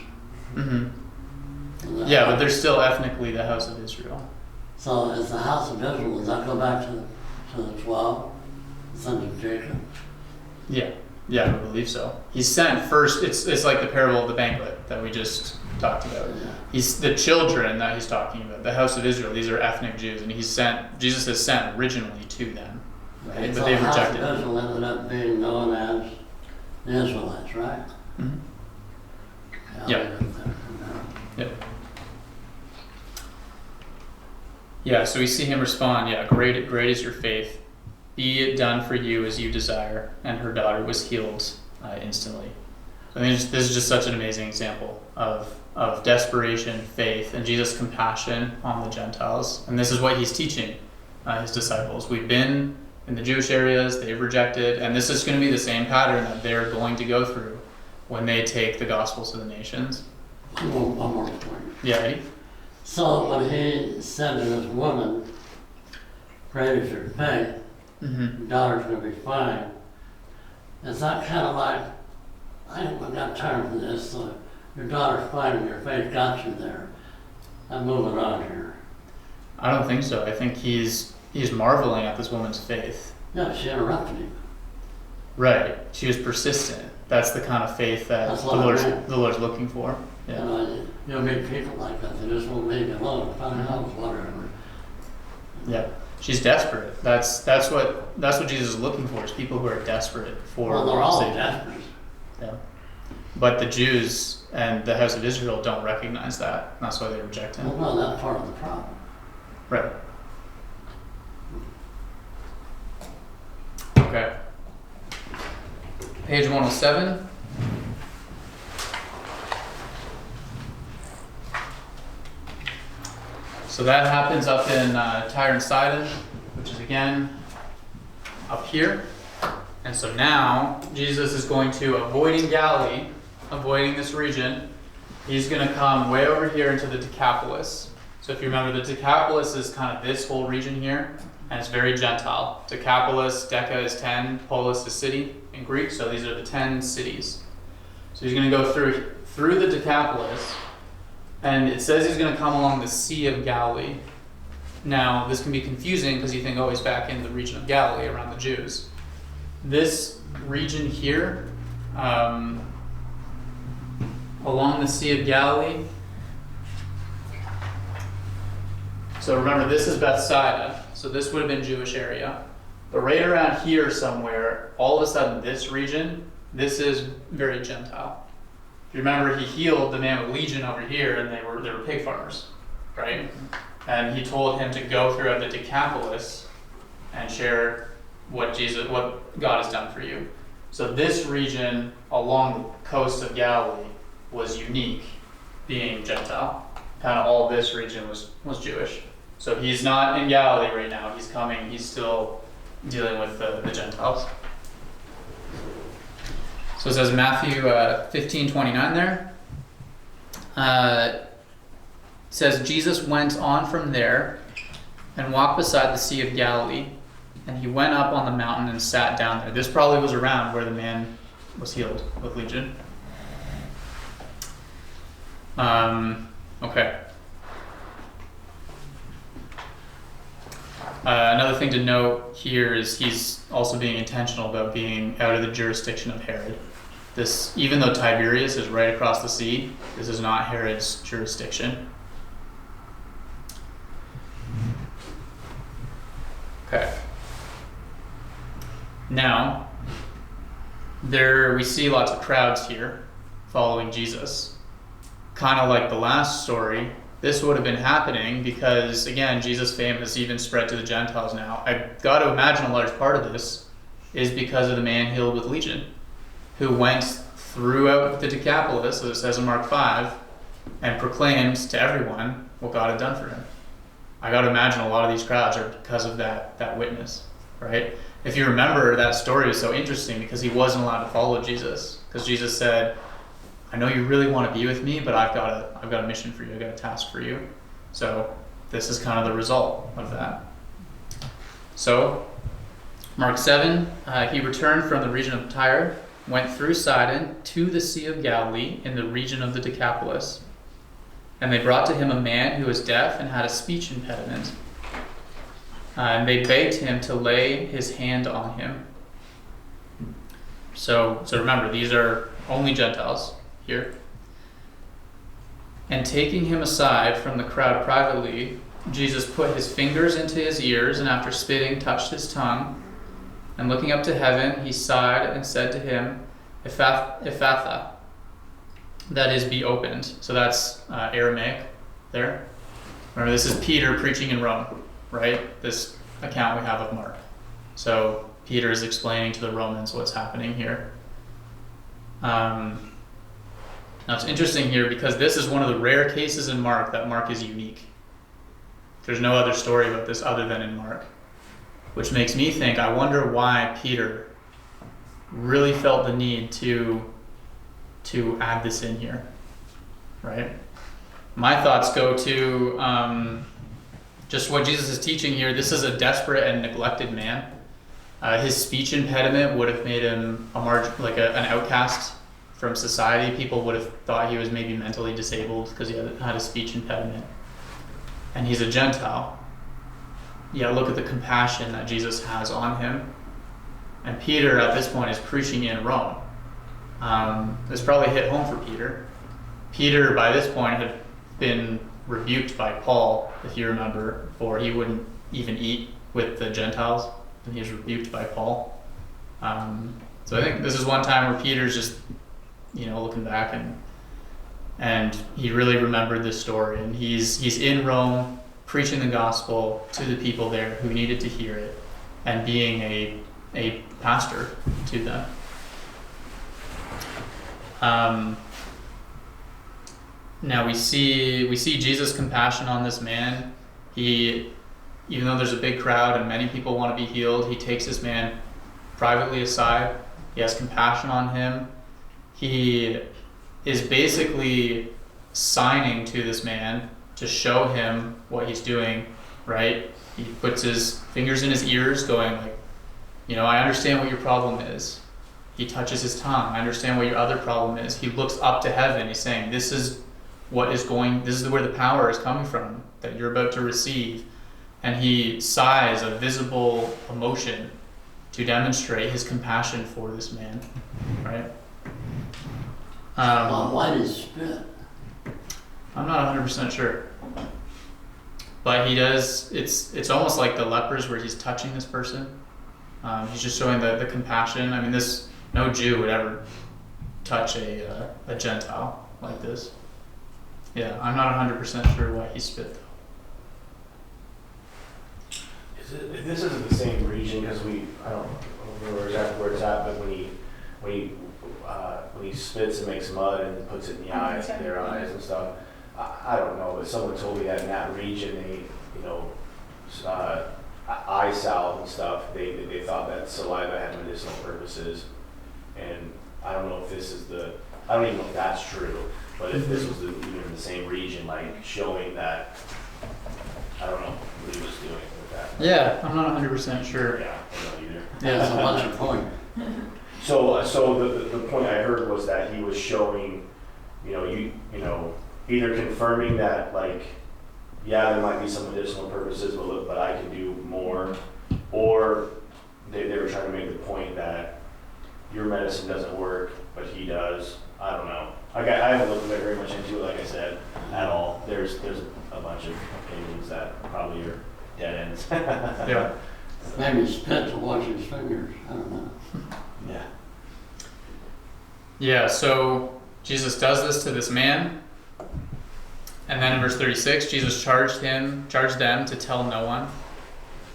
Mm-hmm. Yeah, but they're still ethnically the house of Israel. So is the house of Israel, does that go back to the 12, the sons of Jacob? Yeah, I believe so. He's sent first. It's like the parable of the banquet that we just talked about. Yeah. He's the children that he's talking about, the house of Israel. These are ethnic Jews, and Jesus is sent originally to them, right? And But so they've the house rejected of him. Israel ended up being known as the Israelites, right? Mm-hmm. Yeah. Yep. Yeah, so we see him respond, yeah, great is your faith. Be it done for you as you desire. And her daughter was healed instantly. I mean, this is just such an amazing example of desperation, faith, and Jesus' compassion on the Gentiles. And this is what he's teaching his disciples. We've been in the Jewish areas, they've rejected, and this is going to be the same pattern that they're going to go through when they take the gospel to the nations. One more point. Yeah, Eddie? So when he said to this woman, great is your faith, Mm-hmm. your daughter's going to be fine, is that kind of like I ain't got time for this, so your daughter's finding your faith got you there. I'm moving on here. I don't think so. I think he's marveling at this woman's faith. Yeah, she interrupted him. Right. She was persistent. That's the kind of faith that That's the what I Lord's, meant. the Lord's looking for. You Yeah. know, you'll meet people like that, they just won't leave you alone, find out whatever. Yeah. She's desperate. That's what Jesus is looking for, is people who are desperate for Well, they're all Savior. desperate. Yeah. But the Jews and the house of Israel don't recognize that. That's why they reject him. Well, no, that's part of the problem. Right. Okay. Page 107. So that happens up in Tyre and Sidon, which is again up here. And so now Jesus is going to, avoiding Galilee, avoiding this region, he's going to come way over here into the Decapolis. So if you remember, the Decapolis is kind of this whole region here, and it's very Gentile. Decapolis, Deca is 10, polis is city in Greek, so these are the 10 cities. So he's going to go through the Decapolis, and it says he's going to come along the Sea of Galilee. Now, this can be confusing because you think, oh, he's back in the region of Galilee around the Jews. This region here, along the Sea of Galilee. So remember, this is Bethsaida, so this would have been Jewish area. But right around here somewhere, all of a sudden this region, this is very Gentile. If you remember, he healed the man with legion over here, and they were pig farmers, right? And he told him to go throughout the Decapolis and share what God has done for you. So this region along the coast of Galilee was unique, being Gentile. Kind of all this region was Jewish. So he's not in Galilee right now. He's coming. He's still dealing with the Gentiles. So it says Matthew 15:29 there. It says, Jesus went on from there and walked beside the Sea of Galilee, and he went up on the mountain and sat down there. This probably was around where the man was healed with legion. Okay. Another thing to note here is he's also being intentional about being out of the jurisdiction of Herod. This, even though Tiberias is right across the sea, this is not Herod's jurisdiction. Okay. Now, we see lots of crowds here following Jesus. Kind of like the last story, this would have been happening because, again, Jesus' fame has even spread to the Gentiles now. I've got to imagine a large part of this is because of the man healed with legion, who went throughout the Decapolis, as it says in Mark 5, and proclaimed to everyone what God had done for him. I got to imagine a lot of these crowds are because of that witness, right? If you remember, that story is so interesting because he wasn't allowed to follow Jesus, because Jesus said, I know you really want to be with me, but I've got a mission for you. I've got a task for you. So this is kind of the result of that. So Mark 7, he returned from the region of Tyre, went through Sidon to the Sea of Galilee in the region of the Decapolis. And they brought to him a man who was deaf and had a speech impediment. And they begged him to lay his hand on him. So remember, these are only Gentiles here. And taking him aside from the crowd privately, Jesus put his fingers into his ears, and after spitting, touched his tongue. And looking up to heaven, he sighed and said to him, Ephatha, that is, be opened. So that's Aramaic there. Remember, this is Peter preaching in Rome, right? This account we have of Mark. So Peter is explaining to the Romans what's happening here. Now it's interesting here because this is one of the rare cases in Mark that Mark is unique. There's no other story about this other than in Mark, which makes me think, I wonder why Peter really felt the need to add this in here, right? My thoughts go to just what Jesus is teaching here. This is a desperate and neglected man. His speech impediment would have made him an outcast from society, people would have thought he was maybe mentally disabled because he had a speech impediment. And he's a Gentile. Yeah, look at the compassion that Jesus has on him. And Peter at this point is preaching in Rome. This probably hit home for Peter. Peter by this point had been rebuked by Paul, if you remember, for he wouldn't even eat with the Gentiles, and he was rebuked by Paul. So I think this is one time where Peter's just, looking back and he really remembered this story, and he's in Rome preaching the gospel to the people there who needed to hear it, and being a pastor to them. Now we see Jesus' compassion on this man. He, even though there's a big crowd and many people want to be healed, he takes this man privately aside. He has compassion on him. He is basically signing to this man to show him what he's doing, right? He puts his fingers in his ears going like, I understand what your problem is. He touches his tongue. I understand what your other problem is. He looks up to heaven. He's saying, this is where the power is coming from that you're about to receive. And he sighs a visible emotion to demonstrate his compassion for this man, right? Why did he spit? I'm not 100% sure. But he does, it's almost like the lepers where he's touching this person. He's just showing the compassion. I mean, no Jew would ever touch a Gentile like this. Yeah, I'm not 100% sure why he spit though. This isn't the same region because I don't remember exactly where it's at, but when he spits and makes mud and puts it in their eyes and stuff, I don't know, but someone told me that in that region eye salve and stuff, they thought that saliva had medicinal purposes, and I don't know if I don't even know if that's true, but if this was even in the same region, like showing that, I don't know what he was doing with that. Yeah, I'm not 100% sure. Yeah, I don't know either. That's a bunch of point. So the point I heard was that he was showing, either confirming that there might be some medicinal purposes, but I can do more, or they were trying to make the point that your medicine doesn't work, but he does. I don't know. I haven't looked very much into it, like I said, at all. There's a bunch of opinions that probably are dead ends. Yeah. Maybe spit to wash his fingers. I don't know. Yeah. Yeah, so Jesus does this to this man. And then in verse 36, Jesus charged them to tell no one.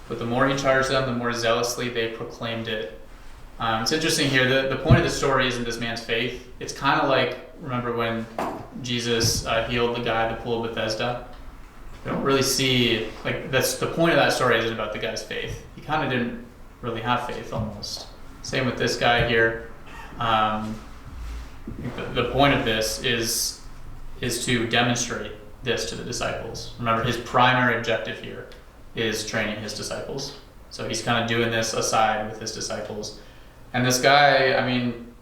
But the more he charged them, the more zealously they proclaimed it. It's interesting here, the point of the story isn't this man's faith. It's kind of like, remember when Jesus healed the guy at the pool of Bethesda? We don't really see, that's the point of that story isn't about the guy's faith. He kind of didn't really have faith almost. Same with this guy here. The point of this is to demonstrate this to the disciples. Remember, his primary objective here is training his disciples. So he's kind of doing this aside with his disciples. And this guy, I mean,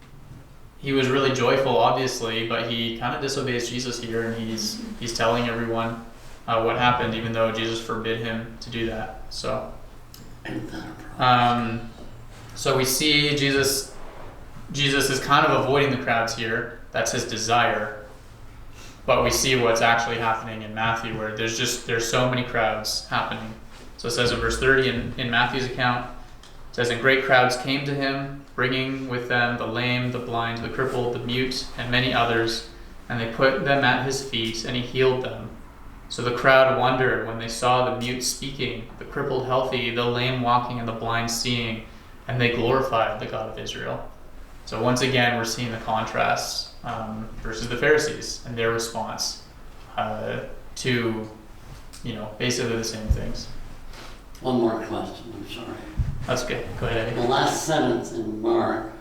he was really joyful, obviously, but he kind of disobeys Jesus here, and he's telling everyone what happened, even though Jesus forbid him to do that. So we see Jesus is kind of avoiding the crowds here. That's his desire. But we see what's actually happening in Matthew, where there's so many crowds happening. So it says in verse 30 in Matthew's account, it says, "And great crowds came to him, bringing with them the lame, the blind, the crippled, the mute, and many others, and they put them at his feet, and he healed them. So the crowd wondered when they saw the mute speaking, the crippled healthy, the lame walking, and the blind seeing, and they glorified the God of Israel." So once again, we're seeing the contrast versus the Pharisees and their response to, basically the same things. One more question, I'm sorry. That's good. Go ahead, The Eddie. last sentence in Mark,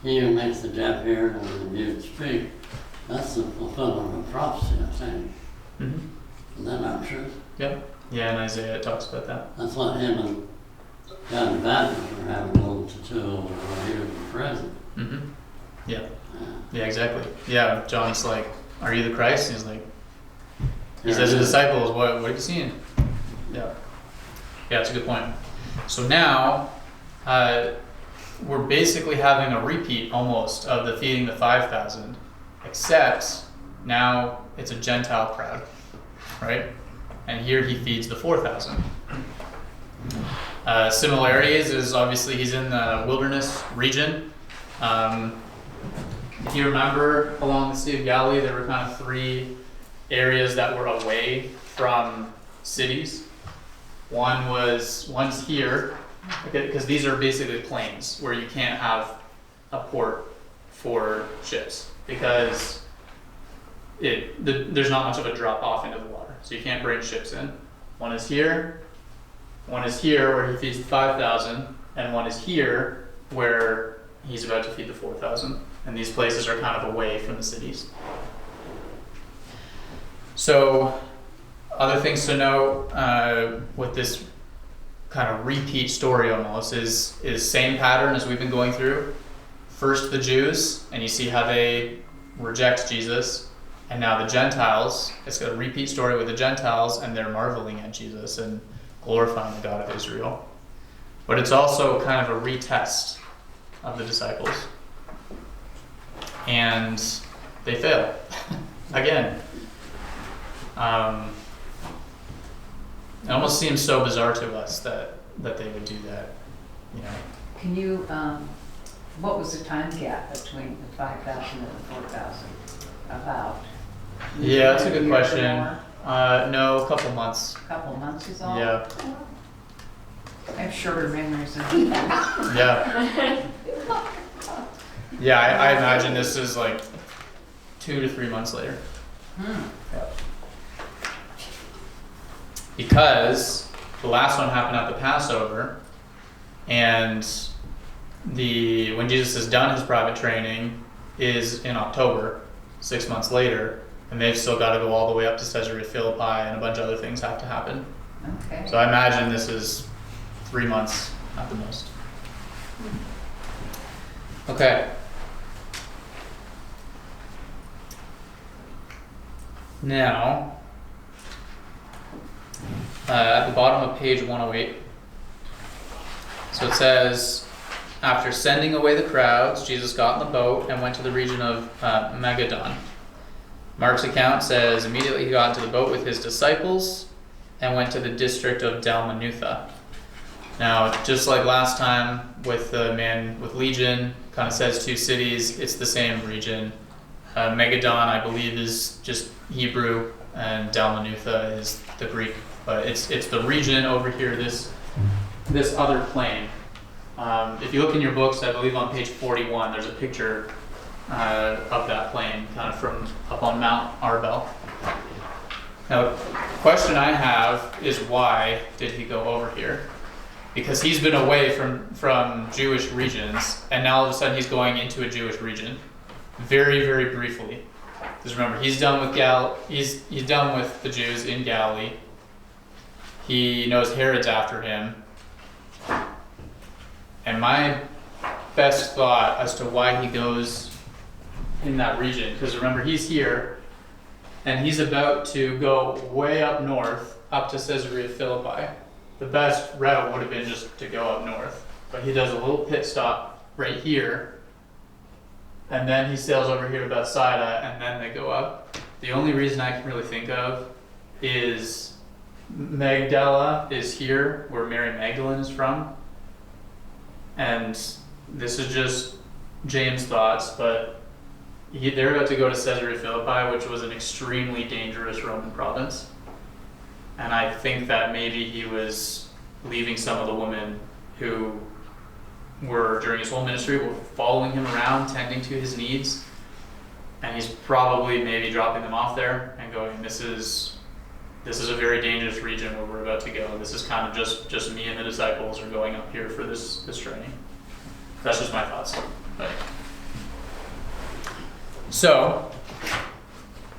he who makes the deaf hear and the mute speak, that's the fulfillment of prophecy, I think. Mm-hmm. Is that not true? Yep. Yeah, and Isaiah talks about that. That's what him and John the Baptist were having a little to do while he was in prison. Mm-hmm. Yeah. Yeah, exactly. Yeah, John's like, are you the Christ? And he's like, he says to the disciples, what have you seen? Yeah. Yeah, that's a good point. So now, we're basically having a repeat almost of the feeding the 5,000, except now it's a Gentile crowd, right? And here he feeds the 4,000. Similarities is obviously he's in the wilderness region. If you remember, along the Sea of Galilee, there were kind of 3 areas that were away from cities. One's here, because these are basically plains where you can't have a port for ships because there's not much of a drop off into the water, so you can't bring ships in. One is here where he feeds the 5,000, and one is here where he's about to feed the 4,000. And these places are kind of away from the cities. So, other things to note with this kind of repeat story almost is same pattern as we've been going through. First the Jews, and you see how they reject Jesus, and now the Gentiles. It's a repeat story with the Gentiles, and they're marveling at Jesus and glorifying the God of Israel. But it's also kind of a retest of the disciples. And they fail again. It almost seems so bizarre to us that they would do that, you know. Can you, what was the time gap between the 5,000 and the 4,000 about? Yeah, that's a good year or question. more? No, a couple months. A couple months is all? Yeah, I have shorter memories than you do. yeah. Yeah, I imagine this is like 2 to 3 months later. Yeah. Because the last one happened at the Passover, and when Jesus has done his private training is in October, 6 months later, and they've still got to go all the way up to Caesarea Philippi, and a bunch of other things have to happen. Okay. So I imagine this is 3 months at the most. Okay. Now, at the bottom of page 108, so it says, after sending away the crowds, Jesus got in the boat and went to the region of Magadan. Mark's account says, immediately he got into the boat with his disciples and went to the district of Dalmanutha. Now, just like last time with the man with Legion, kind of says 2 cities, it's the same region. Magadan, I believe, is just Hebrew, and Dalmanutha is the Greek. But it's the region over here, this other plain. If you look in your books, I believe on page 41, there's a picture of that plain, kind of from up on Mount Arbel. Now, the question I have is, why did he go over here? Because he's been away from Jewish regions, and now all of a sudden he's going into a Jewish region. Very, very briefly. Because remember, he's done with he's done with the Jews in Galilee. He knows Herod's after him. And my best thought as to why he goes in that region, because remember, he's here, and he's about to go way up north, up to Caesarea Philippi. The best route would have been just to go up north, but he does a little pit stop right here, and then he sails over here to Bethsaida, and then they go up. The only reason I can really think of is Magdala is here, where Mary Magdalene is from. And this is just James' thoughts, but they're about to go to Caesarea Philippi, which was an extremely dangerous Roman province. And I think that maybe he was leaving some of the women who were, during his whole ministry, were following him around, tending to his needs. And he's probably maybe dropping them off there and going, this is a very dangerous region where we're about to go. This is kind of just me and the disciples are going up here for this training. That's just my thoughts. But. So,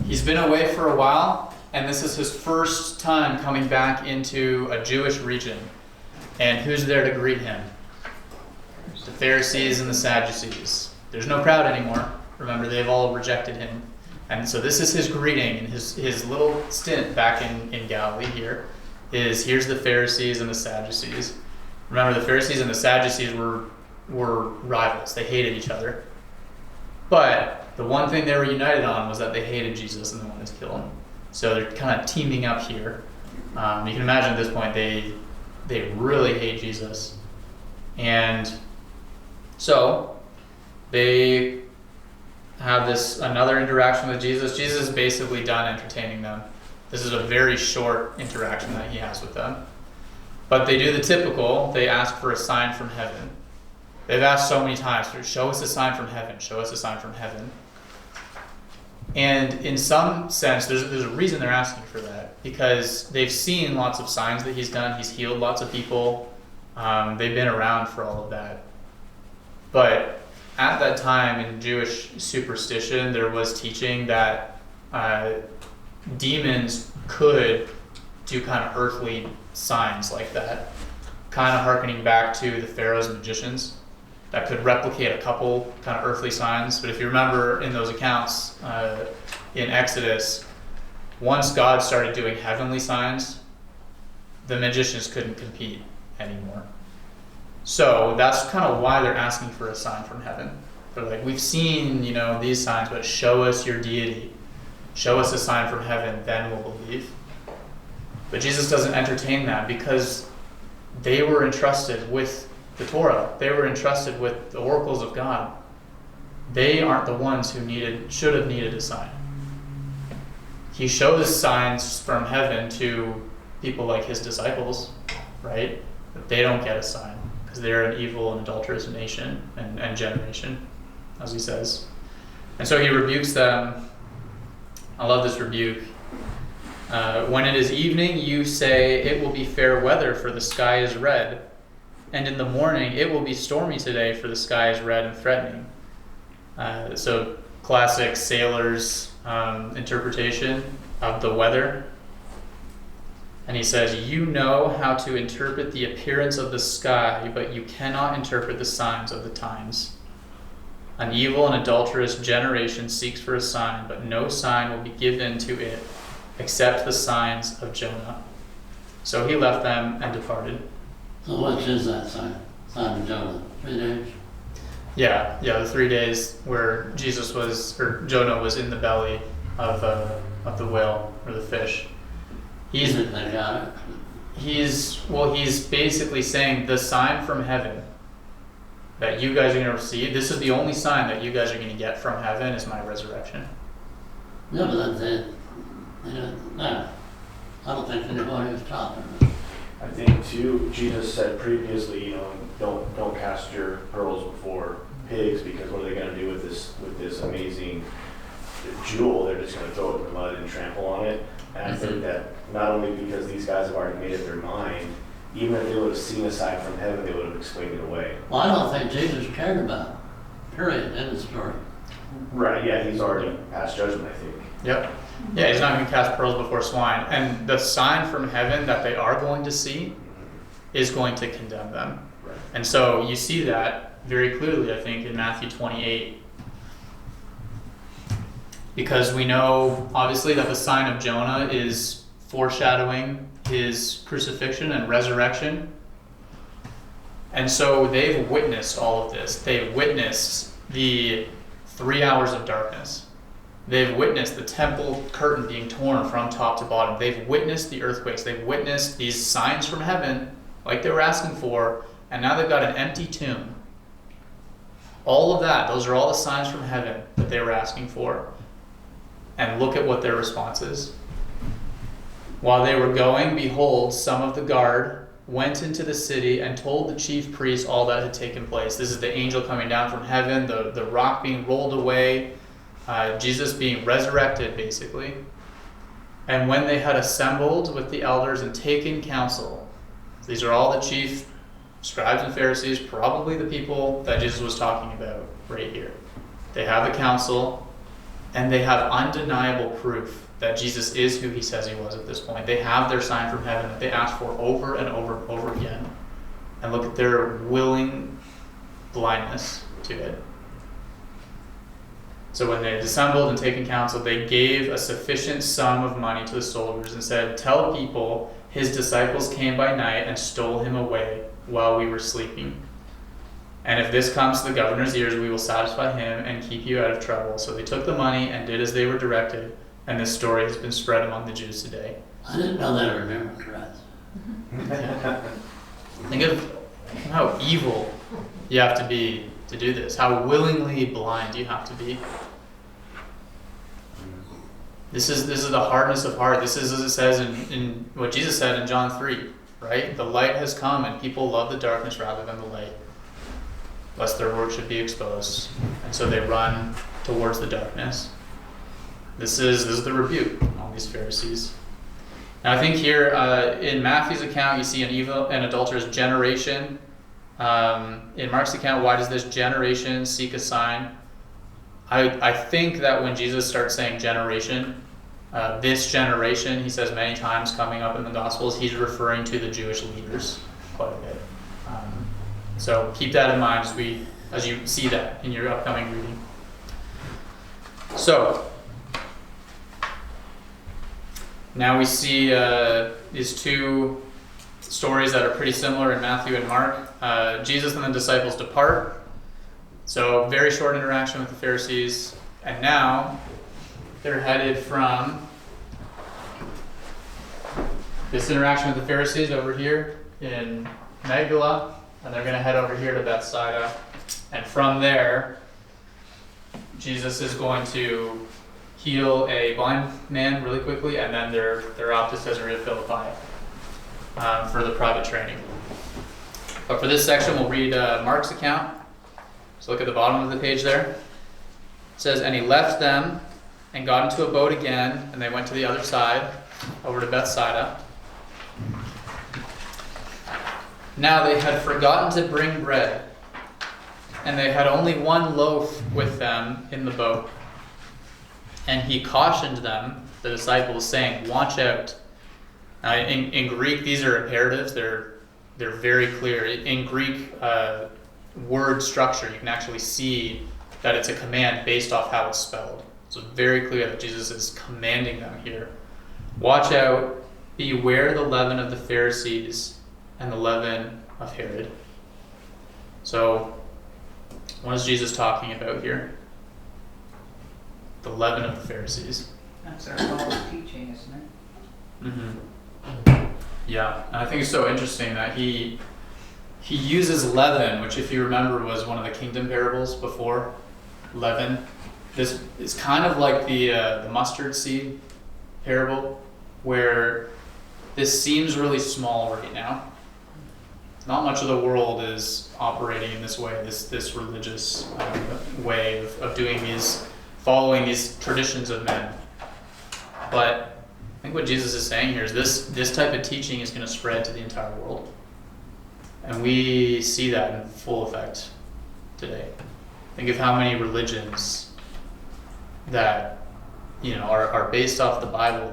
he's been away for a while, and this is his first time coming back into a Jewish region. And who's there to greet him? The Pharisees and the Sadducees. There's no crowd anymore. Remember, they've all rejected him. And so this is his greeting, and his little stint back in Galilee here is, here's the Pharisees and the Sadducees. Remember, the Pharisees and the Sadducees were rivals. They hated each other. But the one thing they were united on was that they hated Jesus and they wanted to kill him. So they're kind of teaming up here. You can imagine at this point they really hate Jesus. And so they have another interaction with Jesus. Jesus is basically done entertaining them. This is a very short interaction that he has with them. But they do the typical, they ask for a sign from heaven. They've asked so many times, show us a sign from heaven, show us a sign from heaven. And in some sense, there's a reason they're asking for that, because they've seen lots of signs that he's done. He's healed lots of people. They've been around for all of that. But at that time in Jewish superstition, there was teaching that demons could do kind of earthly signs like that, kind of hearkening back to the Pharaoh's magicians that could replicate a couple kind of earthly signs. But if you remember in those accounts in Exodus, once God started doing heavenly signs, the magicians couldn't compete anymore. So that's kind of why they're asking for a sign from heaven. They're like, we've seen, these signs, but show us your deity. Show us a sign from heaven, then we'll believe. But Jesus doesn't entertain that, because they were entrusted with the Torah. They were entrusted with the oracles of God. They aren't the ones who should have needed a sign. He shows signs from heaven to people like his disciples, right? But they don't get a sign, because they're an evil and adulterous nation and generation, as he says. And so he rebukes them. I love this rebuke. When it is evening, you say, it will be fair weather, for the sky is red. And in the morning, it will be stormy today, for the sky is red and threatening. So classic sailor's interpretation of the weather. And he says, you know how to interpret the appearance of the sky, but you cannot interpret the signs of the times. An evil and adulterous generation seeks for a sign, but no sign will be given to it except the signs of Jonah. So he left them and departed. So which is that sign? Sign of Jonah? 3 days? Yeah, the 3 days where Jonah was in the belly of the whale or the fish. They got it. He's basically saying the sign from heaven that you guys are going to receive. This is the only sign that you guys are going to get from heaven, is my resurrection. No, but that's it. No, I don't think anybody was talking about it. I think too, Jesus said previously, don't cast your pearls before pigs, because what are they going to do with this amazing jewel? They're just going to throw it in the mud and trample on it. And I think that not only because these guys have already made up their mind, even if they would have seen a sign from heaven, they would have explained it away. Well, I don't think Jesus cared about it. Period. End of story. Right, yeah, he's already passed judgment, I think. Yep. Yeah, he's not going to cast pearls before swine. And the sign from heaven that they are going to see is going to condemn them. Right. And so you see that very clearly, I think, in Matthew 28. Because we know, obviously, that the sign of Jonah is foreshadowing his crucifixion and resurrection. And so they've witnessed all of this. They've witnessed the 3 hours of darkness. They've witnessed the temple curtain being torn from top to bottom. They've witnessed the earthquakes. They've witnessed these signs from heaven, like they were asking for, and now they've got an empty tomb. All of that, those are all the signs from heaven that they were asking for. And look at what their response is. While they were going, behold, some of the guard went into the city and told the chief priests all that had taken place. This is the angel coming down from heaven, the rock being rolled away, Jesus being resurrected, basically. And when they had assembled with the elders and taken counsel, these are all the chief scribes and Pharisees, probably the people that Jesus was talking about right here. They have the council, and they have undeniable proof that Jesus is who he says he was at this point. They have their sign from heaven that they asked for over and over and over again. And look at their willing blindness to it. So when they had assembled and taken counsel, they gave a sufficient sum of money to the soldiers and said, "Tell people his disciples came by night and stole him away while we were sleeping. And if this comes to the governor's ears, we will satisfy him and keep you out of trouble." So they took the money and did as they were directed, and this story has been spread among the Jews today. I didn't know they were Democrats. Think of how evil you have to be to do this, how willingly blind you have to be. This is the hardness of heart. This is, as it says in what Jesus said in John 3, right? The light has come and people love the darkness rather than the light, lest their work should be exposed. And so they run towards the darkness. This is the rebuke on these Pharisees. Now I think here in Matthew's account you see an evil and adulterous generation. In Mark's account, why does this generation seek a sign? I think that when Jesus starts saying generation, this generation, he says many times coming up in the Gospels, he's referring to the Jewish leaders quite a bit. So keep that in mind as you see that in your upcoming reading. So now we see these two stories that are pretty similar in Matthew and Mark. Jesus and the disciples depart. So very short interaction with the Pharisees. And now they're headed from this interaction with the Pharisees over here in Magdala, and they're going to head over here to Bethsaida. And from there, Jesus is going to heal a blind man really quickly, and then they're off to Caesarea Philippi for the private training. But for this section, we'll read Mark's account. So look at the bottom of the page there. It says, "And he left them and got into a boat again, and they went to the other side, over to Bethsaida. Now they had forgotten to bring bread, and they had only one loaf with them in the boat. And he cautioned them, the disciples, saying, 'Watch out.'" Now in Greek, these are imperatives. They're very clear. In Greek word structure, you can actually see that it's a command based off how it's spelled. So it's very clear that Jesus is commanding them here. "Watch out, beware the leaven of the Pharisees and the leaven of Herod." So what is Jesus talking about here? The leaven of the Pharisees. That's our false teaching, isn't it? Mm-hmm. Yeah, and I think it's so interesting that he uses leaven, which, if you remember, was one of the kingdom parables before. Leaven. This is kind of like the mustard seed parable, where this seems really small right now. Not much of the world is operating in this way, this religious way of doing these, following these traditions of men. But I think what Jesus is saying here is this type of teaching is going to spread to the entire world. And we see that in full effect today. Think of how many religions that are based off the Bible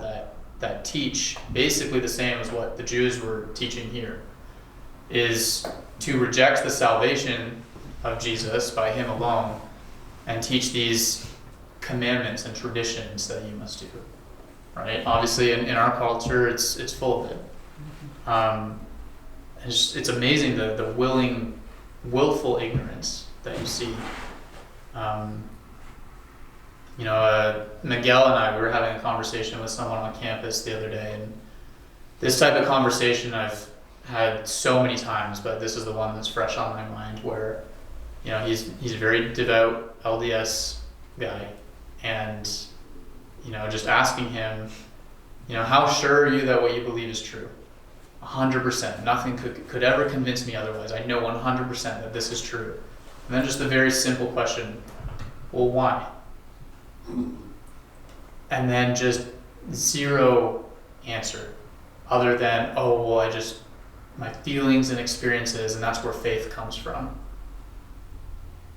that teach basically the same as what the Jews were teaching here, is to reject the salvation of Jesus by him alone and teach these commandments and traditions that you must do. Right? Obviously in our culture it's full of it. It's amazing the willful ignorance that you see. Miguel and I, we were having a conversation with someone on campus the other day, and this type of conversation I've had so many times, but this is the one that's fresh on my mind, where he's a very devout LDS guy, and just asking him, how sure are you that what you believe is true? 100%. Nothing could ever convince me otherwise. I know 100% that this is true. And then just the very simple question, well, why? And then just zero answer other than, my feelings and experiences, and that's where faith comes from.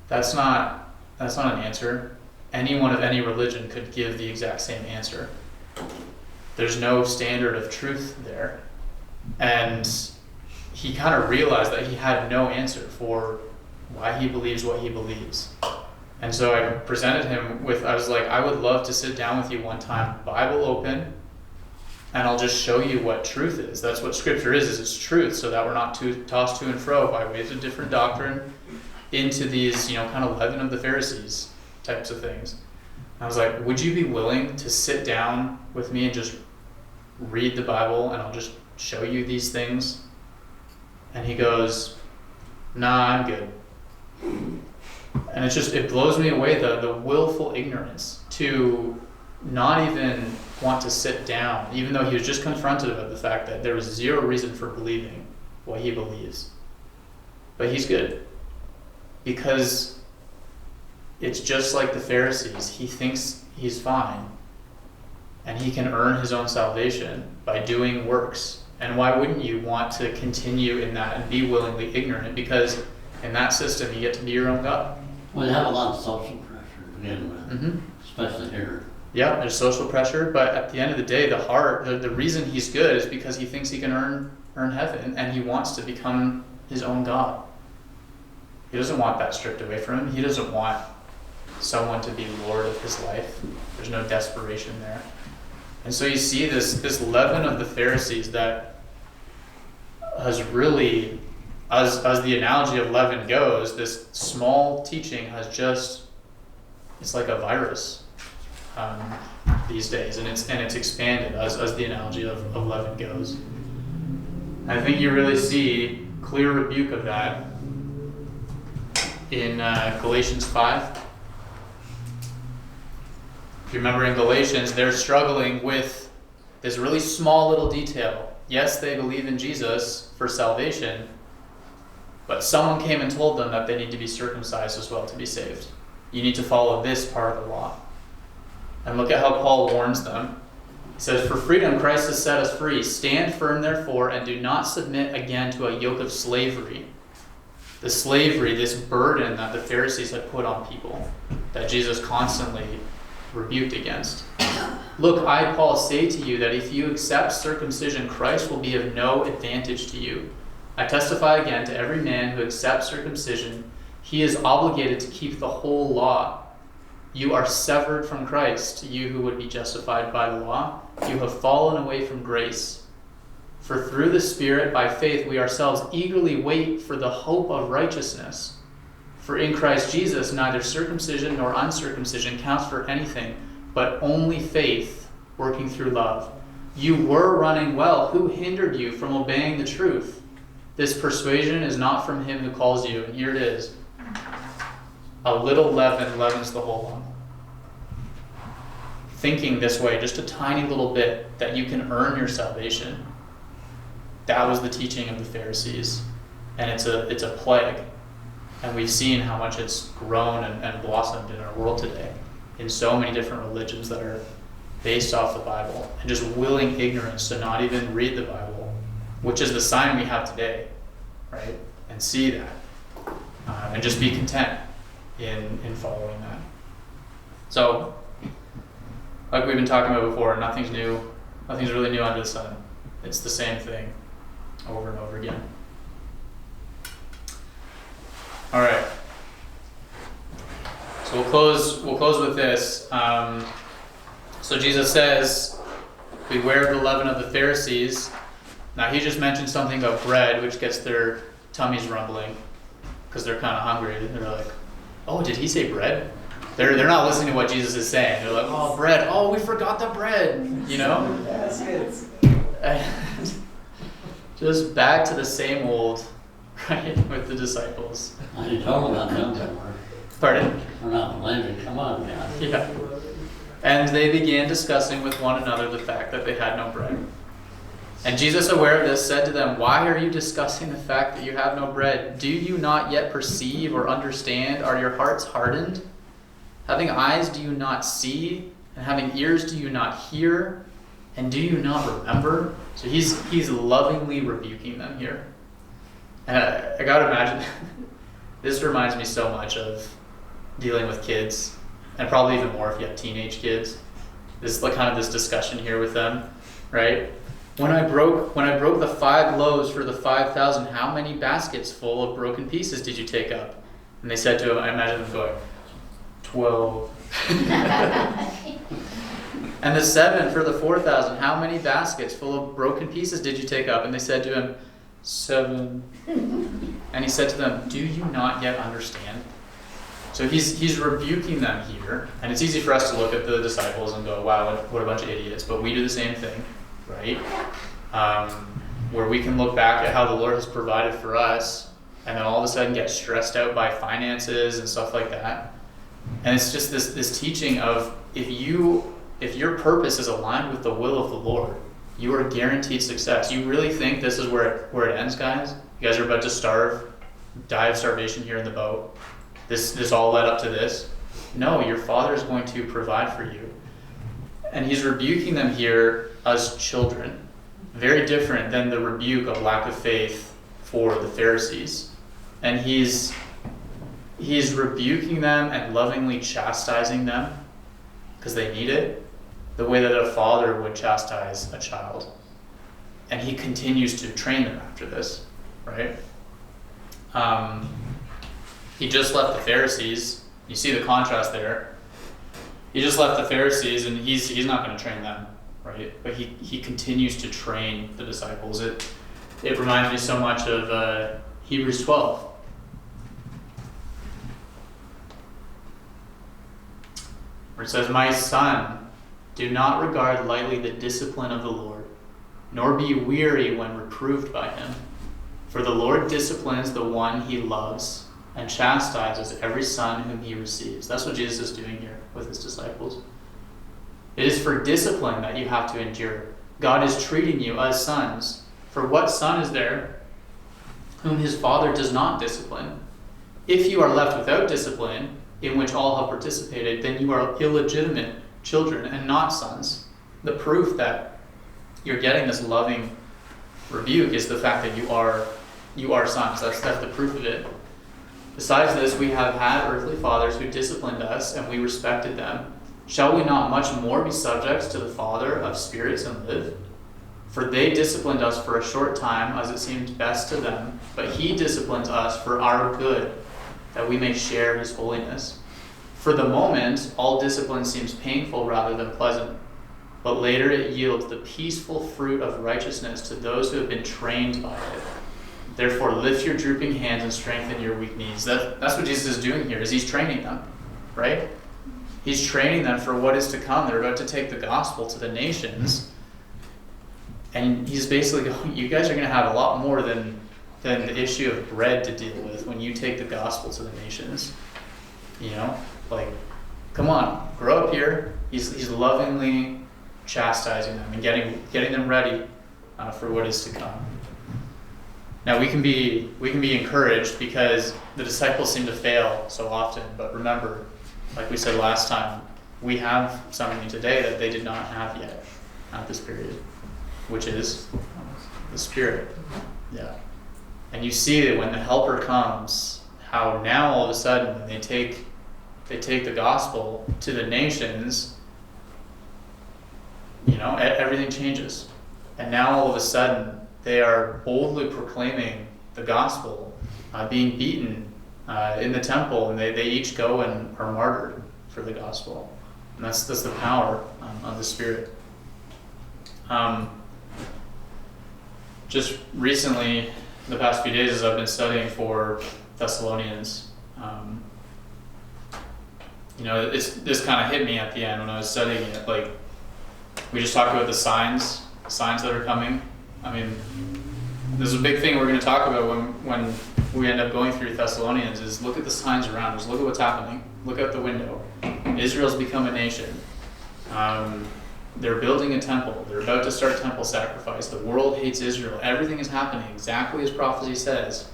That's not an answer. Anyone of any religion could give the exact same answer. There's no standard of truth there. And he kind of realized that he had no answer for why he believes what he believes. And so I presented him with, I was like, I would love to sit down with you one time, Bible open, and I'll just show you what truth is. That's what Scripture is it's truth, so that we're not tossed to and fro by ways of different doctrine into these, kind of leaven of the Pharisees types of things. I was like, would you be willing to sit down with me and just read the Bible and I'll just show you these things? And he goes, nah, I'm good. And it blows me away, the willful ignorance to not even want to sit down, even though he was just confronted about the fact that there was zero reason for believing what he believes. But he's good. Because it's just like the Pharisees. He thinks he's fine. And he can earn his own salvation by doing works. And why wouldn't you want to continue in that and be willingly ignorant? Because in that system, you get to be your own God. Well, you have a lot of social pressure to begin with, especially here. Yeah, there's social pressure, but at the end of the day, the reason he's good is because he thinks he can earn heaven, and he wants to become his own God. He doesn't want that stripped away from him. He doesn't want someone to be Lord of his life. There's no desperation there. And so you see this leaven of the Pharisees that has really, as the analogy of leaven goes, this small teaching has it's like a virus these days, and it's expanded as the analogy of leaven goes. I think you really see clear rebuke of that in Galatians 5. If you remember in Galatians, they're struggling with this really small little detail. Yes, they believe in Jesus for salvation, but someone came and told them that they need to be circumcised as well to be saved. You need to follow this part of the law. And look at how Paul warns them. He says, "For freedom Christ has set us free. Stand firm, therefore, and do not submit again to a yoke of slavery." The slavery, this burden that the Pharisees had put on people, that Jesus constantly rebuked against. "Look, I, Paul, say to you that if you accept circumcision, Christ will be of no advantage to you. I testify again to every man who accepts circumcision, he is obligated to keep the whole law. You are severed from Christ, you who would be justified by the law. You have fallen away from grace. For through the Spirit, by faith, we ourselves eagerly wait for the hope of righteousness. For in Christ Jesus, neither circumcision nor uncircumcision counts for anything, but only faith working through love. You were running well. Who hindered you from obeying the truth? This persuasion is not from him who calls you." And here it is. "A little leaven leavens the whole lump." Thinking this way, just a tiny little bit, that you can earn your salvation. That was the teaching of the Pharisees. And it's a plague. And we've seen how much it's grown and blossomed in our world today, in so many different religions that are based off the Bible, and just willing ignorance to not even read the Bible, which is the sign we have today, right? And see that, and just be content in following that. So, like we've been talking about before, nothing's new. Nothing's really new under the sun. It's the same thing over and over again. All right. So we'll close with this. So Jesus says, "Beware of the leaven of the Pharisees." Now he just mentioned something about bread, which gets their tummies rumbling because they're kind of hungry. They're like, "Oh, did he say bread?" They're not listening to what Jesus is saying. They're like, "Oh, bread. Oh, we forgot the bread." You know. And just back to the same old, right, with the disciples. You told about them. Pardon? We're not blaming. Come on, guys. Yeah. "And they began discussing with one another the fact that they had no bread. And Jesus, aware of this, said to them, 'Why are you discussing the fact that you have no bread? Do you not yet perceive or understand? Are your hearts hardened? Having eyes, do you not see? And having ears, do you not hear? And do you not remember?'" So he's lovingly rebuking them here. And I gotta imagine, this reminds me so much of dealing with kids, and probably even more if you have teenage kids. This is like kind of this discussion here with them, right? When I broke the 5 loaves for the 5,000, how many baskets full of broken pieces did you take up?" And they said to him, I imagine them going, 12. And the 7 for the 4,000, how many baskets full of broken pieces did you take up? And they said to him, 7. And he said to them, do you not yet understand? So he's rebuking them here. And it's easy for us to look at the disciples and go, wow, what a bunch of idiots. But we do the same thing, right? Where we can look back at how the Lord has provided for us and then all of a sudden get stressed out by finances and stuff like that. And it's just this teaching of if your purpose is aligned with the will of the Lord, you are guaranteed success. You really think this is where it ends, guys? You guys are about to starve, die of starvation here in the boat. This all led up to this. No, your Father is going to provide for you. And he's rebuking them here as children. Very different than the rebuke of lack of faith for the Pharisees. And he's rebuking them and lovingly chastising them because they need it, the way that a father would chastise a child. And he continues to train them after this, right? He just left the Pharisees. You see the contrast there. He just left the Pharisees, and he's not going to train them, right? But he continues to train the disciples. It reminds me so much of Hebrews 12. Where it says, my son, do not regard lightly the discipline of the Lord, nor be weary when reproved by him. For the Lord disciplines the one he loves and chastises every son whom he receives. That's what Jesus is doing here with his disciples. It is for discipline that you have to endure. God is treating you as sons. For what son is there whom his father does not discipline? If you are left without discipline, in which all have participated, then you are illegitimate children and not sons. The proof that you're getting this loving rebuke is the fact that you are sons. That's the proof of it. Besides this, we have had earthly fathers who disciplined us, and we respected them. Shall we not much more be subjects to the Father of spirits and live? For they disciplined us for a short time, as it seemed best to them, but he disciplines us for our good, that we may share his holiness. For the moment, all discipline seems painful rather than pleasant, but later it yields the peaceful fruit of righteousness to those who have been trained by it. Therefore, lift your drooping hands and strengthen your weak knees. That's what Jesus is doing here, is he's training them, right? He's training them for what is to come. They're about to take the gospel to the nations. And he's basically going, you guys are going to have a lot more than the issue of bread to deal with when you take the gospel to the nations. You know, like, come on, grow up here. He's lovingly chastising them and getting them ready for what is to come. Now we can be encouraged because the disciples seem to fail so often, but remember, like we said last time, we have something today that they did not have yet at this period, which is the Spirit. Yeah. And you see that when the Helper comes, how now all of a sudden when they take the gospel to the nations, you know, everything changes. And now all of a sudden they are boldly proclaiming the gospel, being beaten in the temple, and they each go and are martyred for the gospel. And that's the power of the Spirit. Just recently, the past few days, as I've been studying for Thessalonians, you know, this kind of hit me at the end when I was studying it. Like, we just talked about the signs that are coming. I mean, there's a big thing we're going to talk about when we end up going through Thessalonians is look at the signs around us. Look at what's happening. Look out the window. Israel's become a nation. They're building a temple. They're about to start temple sacrifice. The world hates Israel. Everything is happening exactly as prophecy says.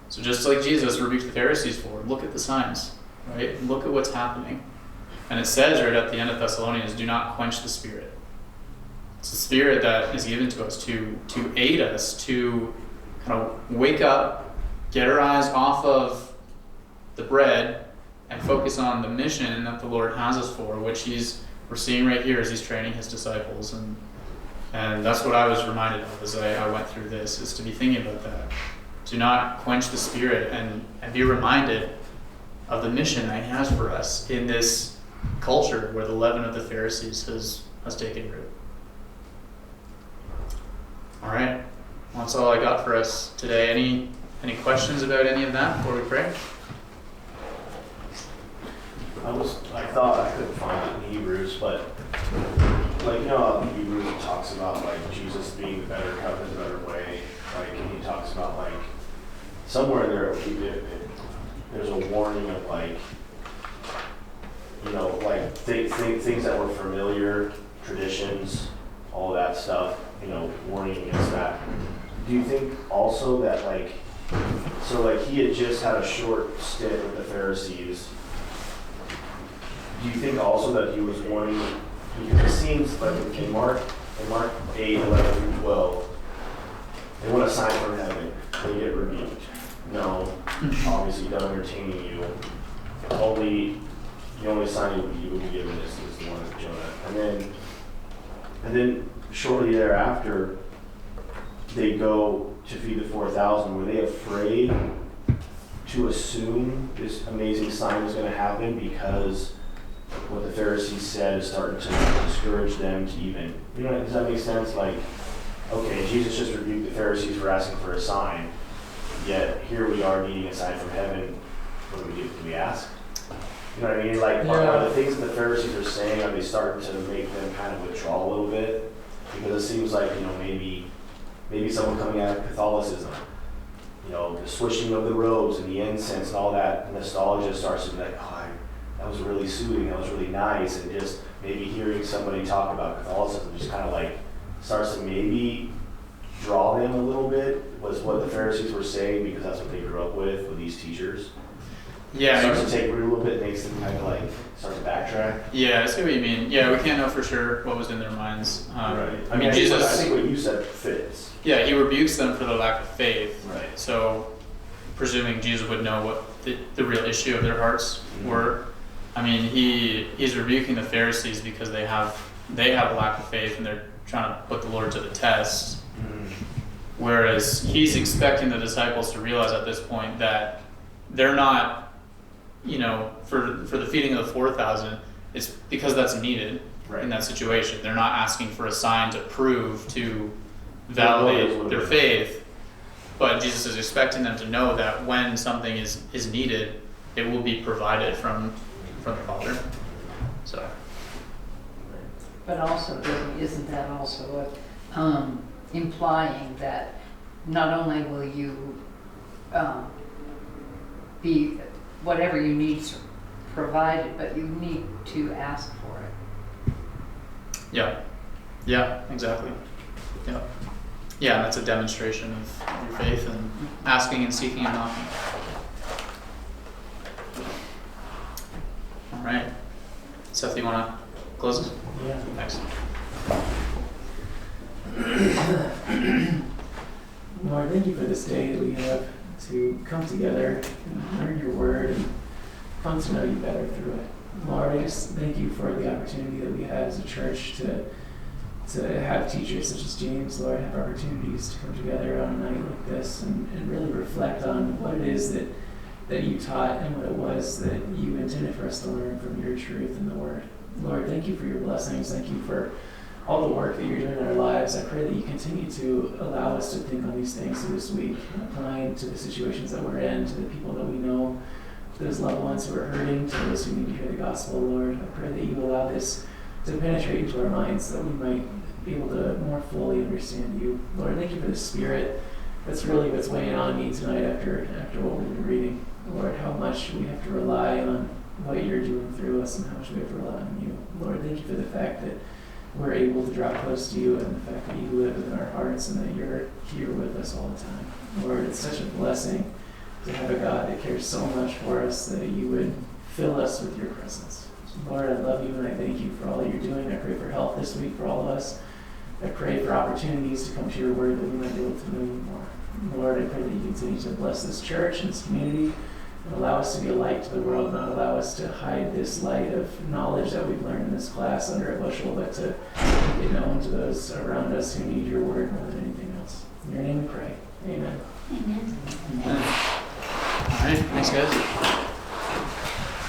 So just like Jesus rebuked the Pharisees for, look at the signs, right? Look at what's happening. And it says right at the end of Thessalonians, do not quench the Spirit. It's the Spirit that is given to us to aid us, to kind of wake up, get our eyes off of the bread, and focus on the mission that the Lord has us for, which we're seeing right here as he's training his disciples. And that's what I was reminded of as I went through this, is to be thinking about that. Do not quench the Spirit and be reminded of the mission that he has for us in this culture where the leaven of the Pharisees has taken root. All right, well, that's all I got for us today. Any questions about any of that before we pray? I thought I couldn't find it in Hebrews, but like, you know how in Hebrews it talks about like Jesus being the better covenant, the better way. Like, and he talks about like somewhere in there there's a warning of like, you know, like things that were familiar, traditions, all that stuff, you know, warning against that. Do you think also that like, so like he had just had a short stint with the Pharisees? Do you think also that he was warning, because it seems like in Mark 8, 11 through 12, they want a sign from heaven, they get rebuked. No, obviously done entertaining you. The only sign you will be given is the one of Jonah. And then shortly thereafter, they go to feed the 4,000. Were they afraid to assume this amazing sign was going to happen because what the Pharisees said is starting to discourage them to even, you know, does that make sense? Like, okay, Jesus just rebuked the Pharisees for asking for a sign, yet here we are needing a sign from heaven. What do we do? Do we ask? You know what I mean? Like, are the things that the Pharisees are saying, are they starting to make them kind of withdraw a little bit? Because it seems like, you know, maybe someone coming out of Catholicism, you know, the swishing of the robes and the incense and all that nostalgia starts to be like, oh, that was really soothing, that was really nice, and just maybe hearing somebody talk about Catholicism just kind of like starts to maybe draw them a little bit, was what the Pharisees were saying, because that's what they grew up with these teachers. Yeah. Starts to take root a little bit, makes them kind of like start to backtrack. Yeah, I see what you mean. Yeah, we can't know for sure what was in their minds. Right. I mean, Jesus. I think what you said fits. Yeah, he rebukes them for their lack of faith. Right. So, presuming Jesus would know what the real issue of their hearts were. I mean, he's rebuking the Pharisees because they have a lack of faith and they're trying to put the Lord to the test. Whereas he's expecting the disciples to realize at this point that they're not, you know, for the feeding of the 4,000, it's because that's needed in that situation. They're not asking for a sign to prove, to validate their faith, but Jesus is expecting them to know that when something is needed, it will be provided from the Father. So. But also, isn't that also implying that not only will you be whatever you need provided, but you need to ask for it. Yeah, exactly. Yeah, and that's a demonstration of your faith and asking and seeking and knocking. All right. Seth, you want to close us? Yeah. Thanks. Lord, thank you for this day that we have to come together and learn your word and come to know you better through it. Lord, I just thank you for the opportunity that we have as a church to have teachers such as James, Lord, have opportunities to come together on a night like this and really reflect on what it is that you taught and what it was that you intended for us to learn from your truth in the word. Lord, thank you for your blessings. Thank you for all the work that you're doing in our lives. I pray that you continue to allow us to think on these things through this week and apply it to the situations that we're in, to the people that we know, those loved ones who are hurting, to those who need to hear the gospel, Lord. I pray that you allow this to penetrate into our minds so that we might be able to more fully understand you. Lord, thank you for the Spirit. That's really what's weighing on me tonight after what we've been reading. Lord, how much we have to rely on what you're doing through us and how much we have to rely on you. Lord, thank you for the fact that we're able to draw close to you and the fact that you live within our hearts and that you're here with us all the time. Lord, it's such a blessing to have a God that cares so much for us that you would fill us with your presence. Lord, I love you and I thank you for all that you're doing. I pray for health this week for all of us. I pray for opportunities to come to your word that we might be able to know you more. Lord, I pray that you continue to bless this church and this community and allow us to be a light to the world, not allow us to hide this light of knowledge that we've learned in this class under a bushel, but to make it known to those around us who need your word more than anything else. In your name we pray. Amen. Amen. All right. Thanks, guys.